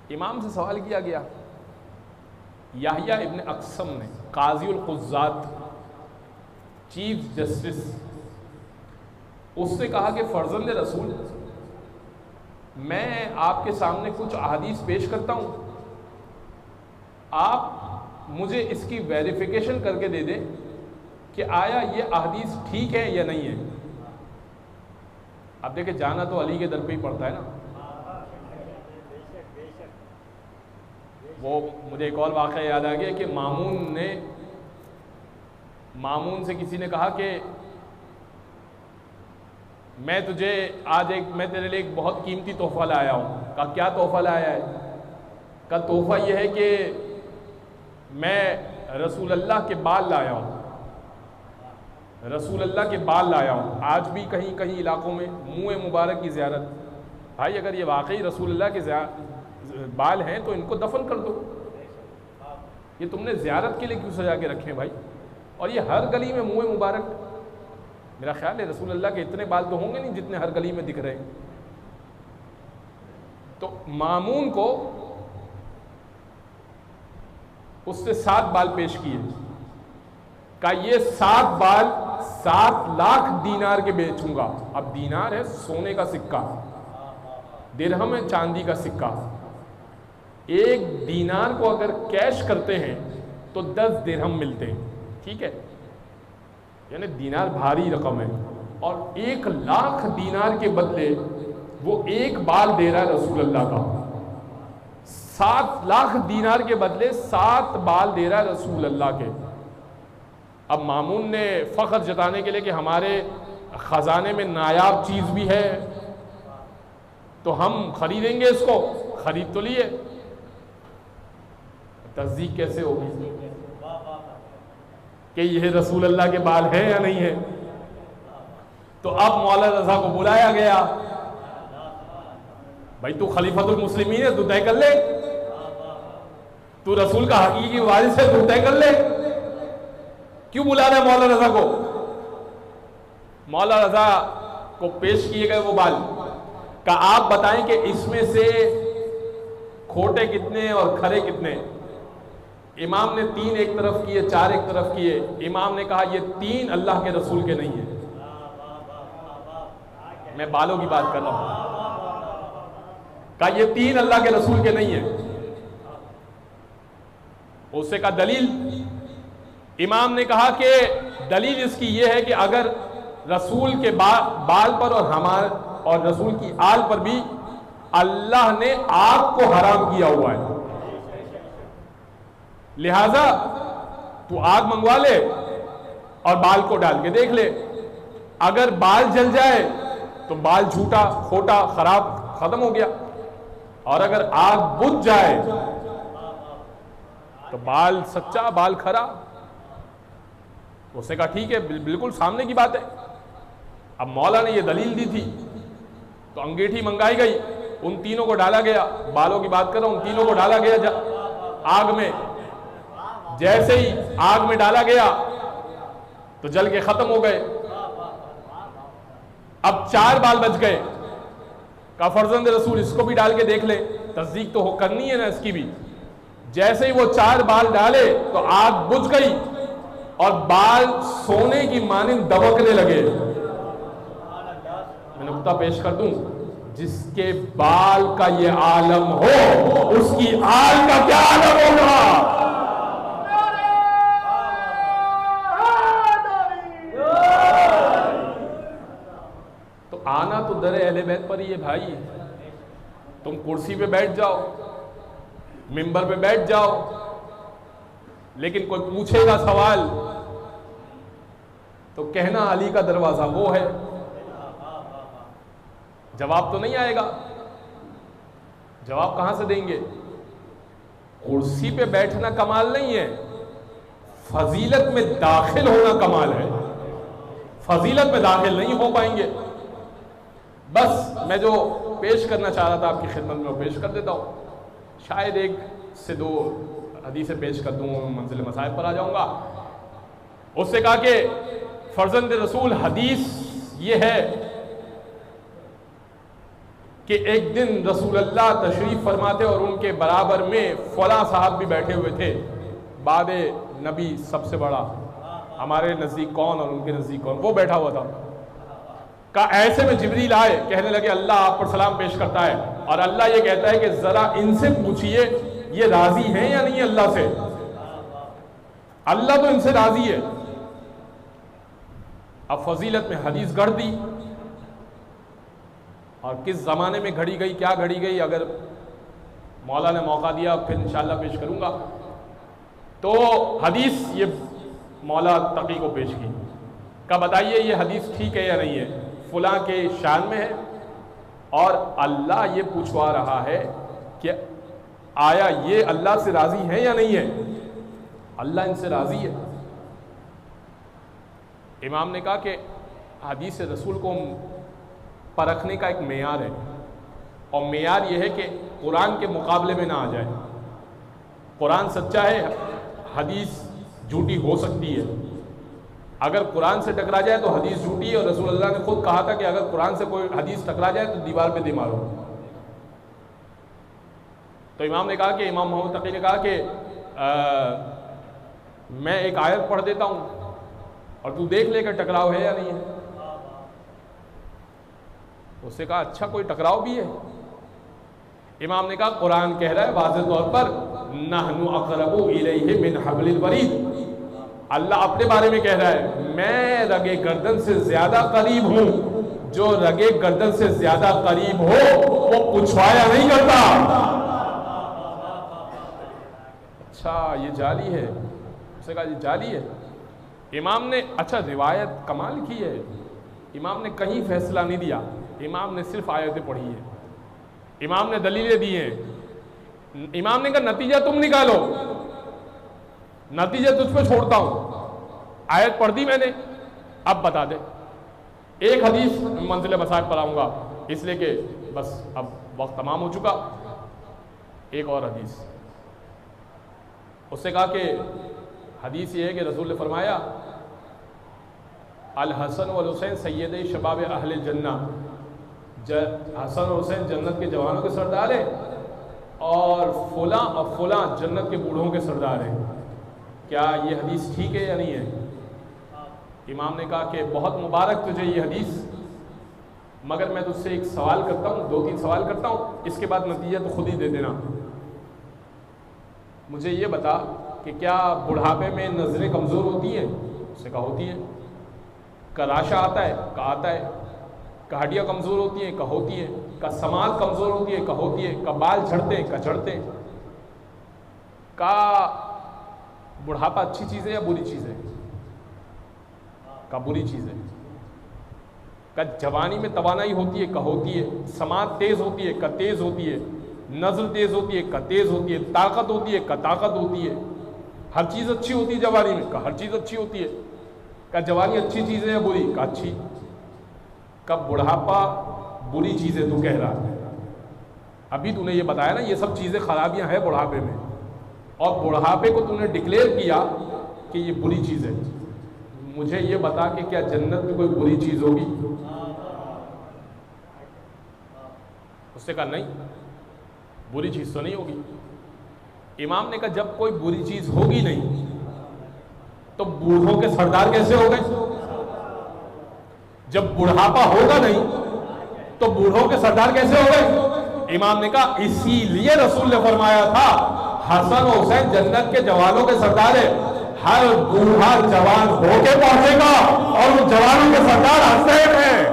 S1: امام سے سوال کیا گیا، یحییٰ ابن اقسم نے، قاضی القضات، چیف جسٹس، اس سے کہا کہ فرزند رسول میں آپ کے سامنے کچھ احادیث پیش کرتا ہوں، آپ مجھے اس کی ویریفیکیشن کر کے دے دیں کہ آیا یہ احادیث ٹھیک ہے یا نہیں ہے۔ اب دیکھیں جانا تو علی کے در پہ ہی پڑتا ہے نا۔ وہ مجھے ایک اور واقعہ یاد آ گیا کہ مامون سے کسی نے کہا کہ میں تیرے لیے ایک بہت قیمتی تحفہ لایا ہوں۔ کہا کیا تحفہ لایا ہے؟ کہا تحفہ یہ ہے کہ میں رسول اللہ کے بال لایا ہوں، رسول اللہ کے بال لایا ہوں۔ آج بھی کہیں کہیں علاقوں میں منہ مبارک کی زیارت، بھائی اگر یہ واقعی رسول اللہ کے بال ہیں تو ان کو دفن کر دو، یہ تم نے زیارت کے لیے کیوں سجا کے رکھے ہیں بھائی؟ اور یہ ہر گلی میں منہ مبارک، میرا خیال ہے رسول اللہ کے اتنے بال تو ہوں گے نہیں جتنے ہر گلی میں دکھ رہے ہیں۔ تو مامون کو اس سے 7 بال پیش کیے، کہا یہ 7 بال 7 لاکھ دینار کے بیچوں گا۔ اب دینار ہے سونے کا سکہ، درہم ہے چاندی کا سکہ۔ ایک دینار کو اگر کیش کرتے ہیں تو 10 درہم ملتے ہیں، ٹھیک ہے، یعنی دینار بھاری رقم ہے، اور 1 لاکھ دینار کے بدلے وہ 1 بال دے رہا ہے رسول اللہ کا۔ 7 لاکھ دینار کے بدلے 7 بال دے رہا ہے رسول اللہ کے۔ اب مامون نے فخر جتانے کے لیے کہ ہمارے خزانے میں نایاب چیز بھی ہے تو ہم خریدیں گے اس کو، خرید تو لیے۔ تصدیق کیسے ہوگی کہ یہ رسول اللہ کے بال ہیں یا نہیں ہیں؟ تو اب مولا رضا کو بلایا گیا، بھائی تو خلیفۃ المسلمین ہے، تو طے کر لے، تو رسول کا حقیقی وارث ہے، تو طے کر لے، کیوں بلا رہے مولا رضا کو؟ مولا رضا کو پیش کیے گئے وہ بال، کہ آپ بتائیں کہ اس میں سے کھوٹے کتنے اور کھرے کتنے؟ امام نے 3 ایک طرف کیے، 4 ایک طرف کیے۔ امام نے کہا یہ 3 اللہ کے رسول کے نہیں ہیں، میں بالوں کی بات کر رہا ہوں، کہا یہ 3 اللہ کے رسول کے نہیں ہیں۔ اس سے کہا دلیل؟ امام نے کہا کہ دلیل اس کی یہ ہے کہ اگر رسول کے بال پر اور رسول کی آل پر بھی اللہ نے آگ کو حرام کیا ہوا ہے، لہذا تو آگ منگوا لے اور بال کو ڈال کے دیکھ لے، اگر بال جل جائے تو بال جھوٹا، کھوٹا، خراب، ختم ہو گیا، اور اگر آگ بجھ جائے تو بال سچا، بال کھرا۔ اس نے کہا ٹھیک ہے، بالکل سامنے کی بات ہے۔ اب مولا نے یہ دلیل دی تھی تو انگیٹھی منگائی گئی، ان تینوں کو ڈالا گیا، بالوں کی بات کر رہا ہوں، ان تینوں کو ڈالا گیا آگ میں۔ جیسے ہی آگ میں ڈالا گیا تو جل کے ختم ہو گئے۔ اب 4 بال بچ گئے، کہا فرزند رسول اس کو بھی ڈال کے دیکھ لے، تصدیق تو کرنی ہے نا اس کی بھی۔ جیسے ہی وہ 4 بال ڈالے تو آگ بجھ گئی اور بال سونے کی مانند دبکنے لگے۔ میں نقطہ پیش کر دوں، جس کے بال کا یہ عالم ہو اس کی آل کا کیا عالم ہوگا؟ تو آنا تو در اہل بیت پر ہی ہے بھائی۔ تم کرسی پہ بیٹھ جاؤ، منبر پہ بیٹھ جاؤ، لیکن کوئی پوچھے گا سوال تو کہنا علی کا دروازہ وہ ہے، جواب تو نہیں آئے گا۔ جواب کہاں سے دیں گے؟ کرسی پہ بیٹھنا کمال نہیں ہے، فضیلت میں داخل ہونا کمال ہے۔ فضیلت میں داخل نہیں ہو پائیں گے۔ بس میں جو پیش کرنا چاہ رہا تھا آپ کی خدمت میں وہ پیش کر دیتا ہوں، شاید 1 سے 2 حدیثیں پیش کر دوں، منزل مصائب پر آ جاؤں گا۔ اس سے کہا کہ فرزند رسول حدیث یہ ہے کہ ایک دن رسول اللہ تشریف فرماتے اور ان کے برابر میں فلاں صاحب بھی بیٹھے ہوئے تھے، بعد نبی سب سے بڑا ہمارے نزدیک کون اور ان کے نزدیک کون، وہ بیٹھا ہوا تھا. کہا ایسے میں جبریل آئے، کہنے لگے اللہ آپ پر سلام پیش کرتا ہے، اور اللہ یہ کہتا ہے کہ ذرا ان سے پوچھئے یہ راضی ہیں یا نہیں اللہ سے. اللہ تو ان سے راضی ہے. اب فضیلت میں حدیث گڑھ دی، اور کس زمانے میں گھڑی گئی، کیا گھڑی گئی، اگر مولا نے موقع دیا پھر انشاءاللہ پیش کروں گا. تو حدیث یہ مولا تقی کو پیش کی، کہا بتائیے یہ حدیث ٹھیک ہے یا نہیں ہے، فلاں کے شان میں ہے، اور اللہ یہ پوچھوا رہا ہے کہ آیا یہ اللہ سے راضی ہے یا نہیں ہے. اللہ ان سے راضی ہے. امام نے کہا کہ حدیث رسول کو پرکھنے کا ایک معیار ہے، اور معیار یہ ہے کہ قرآن کے مقابلے میں نہ آ جائے. قرآن سچا ہے، حدیث جھوٹی ہو سکتی ہے. اگر قرآن سے ٹکرا جائے تو حدیث جھوٹی ہے، اور رسول اللہ نے خود کہا تھا کہ اگر قرآن سے کوئی حدیث ٹکرا جائے تو دیوار پہ دے مارو. تو امام نے کہا کہ امام محمد تقی نے کہا کہ میں ایک آیت پڑھ دیتا ہوں اور تو دیکھ لے کہ ٹکراؤ ہے یا نہیں ہے. اس سے کہا اچھا کوئی ٹکراؤ بھی ہے. امام نے کہا قرآن کہہ رہا ہے واضح طور پر نحن اقرب الیہ من حبل الورید. اللہ اپنے بارے میں کہہ رہا ہے میں رگے گردن سے زیادہ قریب ہوں. جو رگے گردن سے زیادہ قریب ہو وہ پچھوایا نہیں کرتا. اچھا یہ جعلی ہے. اس نے کہا یہ جعلی ہے. امام نے اچھا روایت کمال کی ہے، امام نے کہیں فیصلہ نہیں دیا، امام نے صرف آیتیں پڑھی ہیں، امام نے دلیلیں دی ہیں. امام نے کہا نتیجہ تم نکالو، نتیجہ تجھ پہ چھوڑتا ہوں. آیت پڑھ دی میں نے، اب بتا دے. ایک حدیث منزل مسائل پر آؤں گا اس لیے کہ بس اب وقت تمام ہو چکا. ایک اور حدیث اس سے کہا کہ حدیث یہ ہے کہ رسول نے فرمایا الحسن والحسین سید شباب اہل الجنہ. حسن اور حسین جنت کے جوانوں کے سردار ہیں، اور فلاں اور فلاں جنت کے بوڑھوں کے سردار ہیں. کیا یہ حدیث ٹھیک ہے یا نہیں ہے؟ امام نے کہا کہ بہت مبارک تجھے یہ حدیث، مگر میں تجھ سے ایک سوال کرتا ہوں، 2-3 سوال کرتا ہوں، اس کے بعد نتیجہ تو خود ہی دے دینا. مجھے یہ بتا کہ کیا بڑھاپے میں نظریں کمزور ہوتی ہیں؟ اس نے کہا ہوتی ہیں. کا راشا آتا ہے؟ کہا آتا ہے. کا ہڈیاں کمزور ہوتی ہیں؟ کہا ہوتی ہیں. کا سماعت کمزور ہوتی ہے؟ کہا ہوتی ہے. کا بال جھڑتے ہیں؟ کہا جھڑتے ہیں. کا بڑھاپا اچھی چیز ہے یا بری چیز ہے؟ کہا بری چیز ہے. کا جوانی میں توانائی ہوتی ہے؟ کہا ہوتی ہے. سماعت تیز ہوتی ہے؟ کہا تیز ہوتی ہے. نظر تیز ہوتی ہے؟ کہا تیز ہوتی ہے. طاقت ہوتی ہے؟ کہا طاقت ہوتی ہے. ہر چیز اچھی ہوتی ہے جوانی میں؟ کہا ہر چیز اچھی ہوتی ہے. کہا جوانی اچھی چیز ہے یا بری؟ کہا اچھی. کب بڑھاپا بری چیز ہے تو کہہ رہا ہے؟ ابھی تو نے یہ بتایا نا یہ سب چیزیں خرابیاں ہیں بڑھاپے میں، اور بڑھاپے کو تو نے ڈکلیئر کیا کہ یہ بری چیز ہے. مجھے یہ بتا کہ کیا جنت میں کوئی بری چیز ہوگی؟ اس نے کہا نہیں، بری چیز تو نہیں ہوگی. امام نے کہا جب کوئی بری چیز ہوگی نہیں تو بوڑھوں کے سردار کیسے ہو گئے؟ جب بڑھاپا ہوگا نہیں تو بوڑھوں کے سردار کیسے ہو گئے؟ امام نے کہا اسی لیے رسول نے فرمایا تھا حسن و حسین جنت کے جوانوں کے سردار ہے. ہر بوڑھا جوان ہو کے پہنچے گا اور ان جوانوں کے سردار حسین ہیں.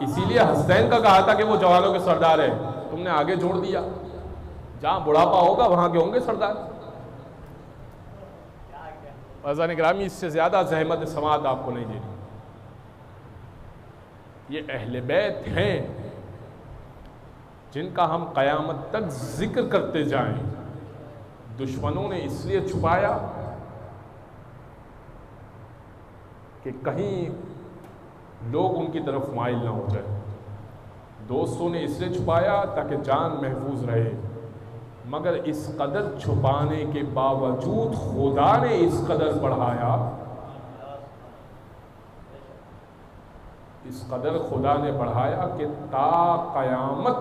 S1: اسی لیے حسین کا کہا تھا کہ وہ جوانوں کے سردار ہے. تم نے آگے جوڑ دیا جہاں بڑھاپا ہوگا وہاں کے ہوں گے سردار. عزیزان گرامی اس سے زیادہ زحمت سماعت آپ کو نہیں دینی. یہ اہل بیت ہیں جن کا ہم قیامت تک ذکر کرتے جائیں. دشمنوں نے اس لیے چھپایا کہ کہیں لوگ ان کی طرف مائل نہ ہو جائے. دوستوں نے اس لیے چھپایا تاکہ جان محفوظ رہے. مگر اس قدر چھپانے کے باوجود خدا نے اس قدر بڑھایا اس قدر خدا نے بڑھایا کہ تا قیامت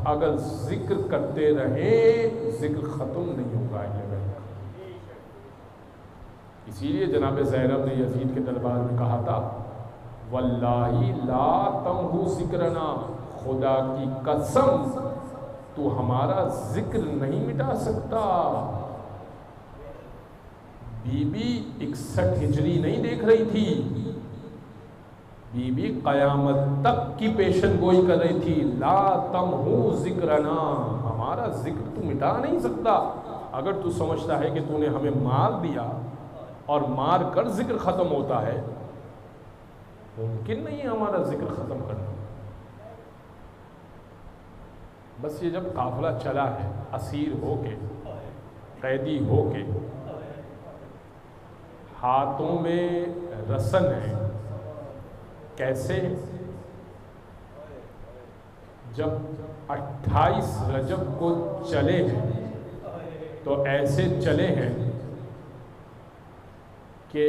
S1: اگر ذکر کرتے رہیں ذکر ختم نہیں ہوگا اہل بیت کا۔ اسی لیے جناب زینب نے یزید کے دربار میں کہا تھا واللہ لا تمحو ذکرنا، خدا کی قسم تو ہمارا ذکر نہیں مٹا سکتا۔ بی بی 61 ہجری نہیں دیکھ رہی تھی، بی بی قیامت تک کی پیشن گوئی کر رہی تھی، لا تمحو ذکرنا، ہمارا ذکر تو مٹا نہیں سکتا۔ اگر تو سمجھتا ہے کہ تو نے ہمیں مار دیا اور مار کر ذکر ختم ہوتا ہے، ممکن نہیں ہے ہمارا ذکر ختم کرنا۔ بس یہ جب قافلہ چلا ہے اسیر ہو کے، قیدی ہو کے، ہاتھوں میں رسن ہے، کیسے؟ جب 28 رجب کو چلے ہیں تو ایسے چلے ہیں کہ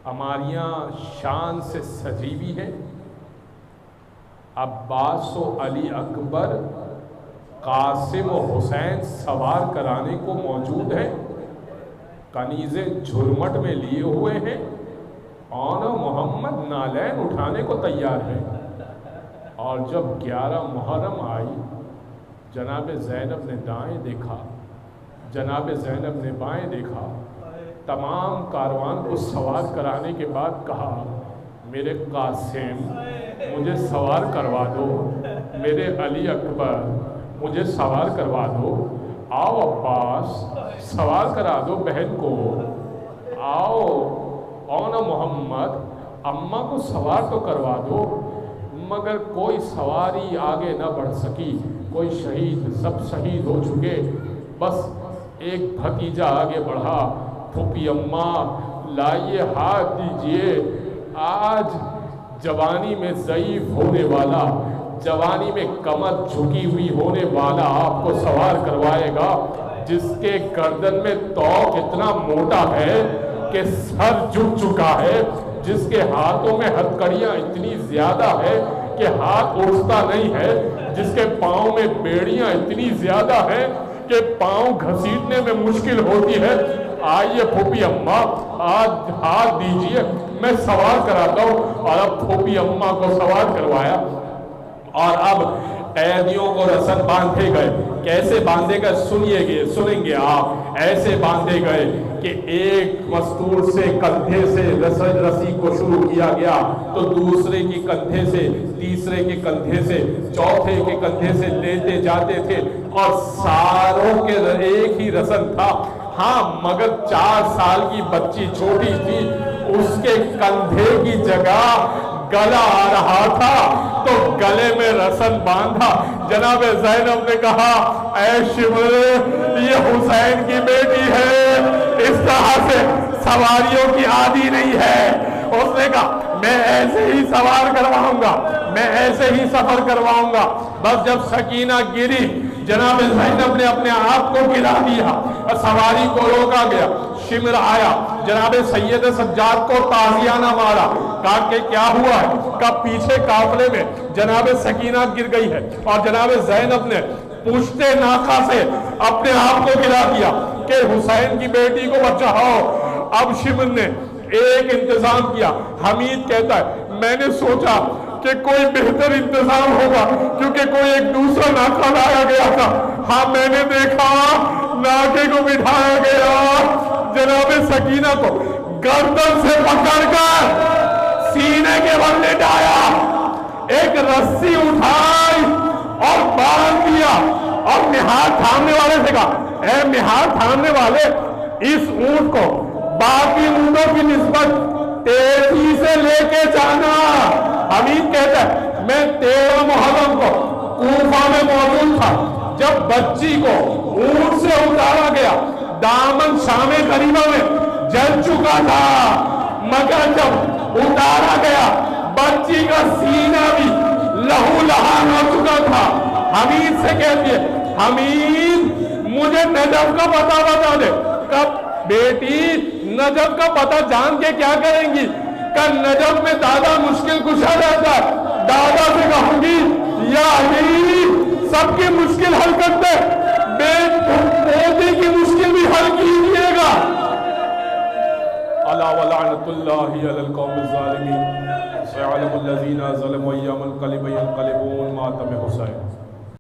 S1: اماریاں شان سے سجی ہوئی ہیں، عباس و علی اکبر، قاسم و حسین سوار کرانے کو موجود ہیں، کنیزیں جھرمٹ میں لیے ہوئے ہیں، اور محمد نالین اٹھانے کو تیار ہے۔ اور جب 11 محرم آئی، جناب زینب نے دائیں دیکھا، جناب زینب نے بائیں دیکھا، تمام کاروان کو سوار کرانے کے بعد کہا میرے قاسم مجھے سوار کروا دو، میرے علی اکبر مجھے سوار کروا دو، آؤ عباس سوار کرا دو بہن کو، آؤ اونا محمد اماں کو سوار تو کروا دو۔ مگر کوئی سواری آگے نہ بڑھ سکی، کوئی شہید، سب شہید ہو چکے، بس ایک بھتیجا آگے بڑھا، پھوپھی اماں لائیے ہاتھ دیجئے، آج جوانی میں ضعیف ہونے والا، جوانی میں کمر جھکی ہوئی ہونے والا آپ کو سوار کروائے گا، جس کے گردن میں توق اتنا موٹا ہے کہ سر جھک چکا ہے، جس کے ہاتھوں میں ہتھکڑیاں اتنی زیادہ ہے کہ ہاتھ اٹھتا نہیں ہے، جس کے پاؤں میں بیڑیاں اتنی زیادہ ہیں کہ پاؤں گھسیٹنے میں مشکل ہوتی ہے، آئیے پھوپھی اماں آج ہاتھ دیجئے میں سوار کراتا ہوں۔ اور اب پھوپھی اماں کو سوار کروایا، اور اب قیدیوں کو رسن باندھے گئے۔ کیسے باندھے گئے سنیں گے آپ، ایسے باندھے گئے کہ ایک مستور سے کندھے سے رسی کو شروع کیا گیا تو دوسرے کی کندھے سے، تیسرے کے کندھے سے، چوتھے کے کندھے سے لیتے جاتے تھے، اور ساروں کے ایک ہی رسن تھا۔ ہاں مگر 4 سال کی بچی چھوٹی تھی، اس کے کندھے کی جگہ گلا آ رہا تھا تو گلے میں رسن باندھا۔ جناب زینب نے کہا اے شمر یہ حسین کی بیٹی ہے، اس طرح سے سواریوں کی عادی نہیں ہے۔ اس نے کہا میں ایسے ہی سوار کرواؤں گا، میں ایسے ہی سفر کرواؤں گا۔ بس جب سکینہ گری، جناب زینب نے اپنے آپ کو گرا دیا اور سواری کو روکا گیا۔ شمر آیا، جناب سید سجاد کو تازیانہ مارا، کہا کہ کیا ہوا ہے؟ کہا پیچھے قافلے میں جناب سکینہ گر گئی ہے، اور جناب زینب نے پوچھتے ناکہ سے اپنے آپ کو گرا دیا کہ حسین کی بیٹی کو بچاؤ۔ اب شمر نے ایک انتظام کیا۔ حمید کہتا ہے میں نے سوچا کہ کوئی بہتر انتظام ہوگا کیونکہ کوئی ایک دوسرا ناکہ لایا گیا تھا۔ ہاں میں نے دیکھا ناکے کو بٹھایا گیا، جناب سکینہ کو گردن سے پکڑ کر سینے کے بل لٹایا، ایک رسی اٹھائی اور باندھ دیا، اور نہار تھامنے والے سے کہا اے نہار تھامنے والے، اس اونٹ کو باقی اونٹوں کی نسبت تیزی سے لے کے جانا۔ حمید کہتا ہے میں 13 محرم کو کوفہ میں موجود تھا جب بچی کو اونٹ سے اتارا گیا، دامن شام قریبہ میں جل چکا تھا، مگر جب اتارا گیا بچی کا سینہ بھی لہو لہان ہو چکا تھا۔ حمید سے کہتی ہے حمید مجھے نجف کا پتہ بتا دے۔ کب بیٹی نجف کا پتہ جان کے کیا کریں گی؟ کہ نجف میں دادا مشکل کشا رہتا ہے، دادا سے کہوں گی یا علی سب کی مشکل حل کرتے، بیٹی کی مشکل بھی حل کیجئے گا۔ الا ولعنۃ اللہ علی القوم الظالمین، سيعلم الذين ظلموا أيام القلب ينقلبون ماتم حسین۔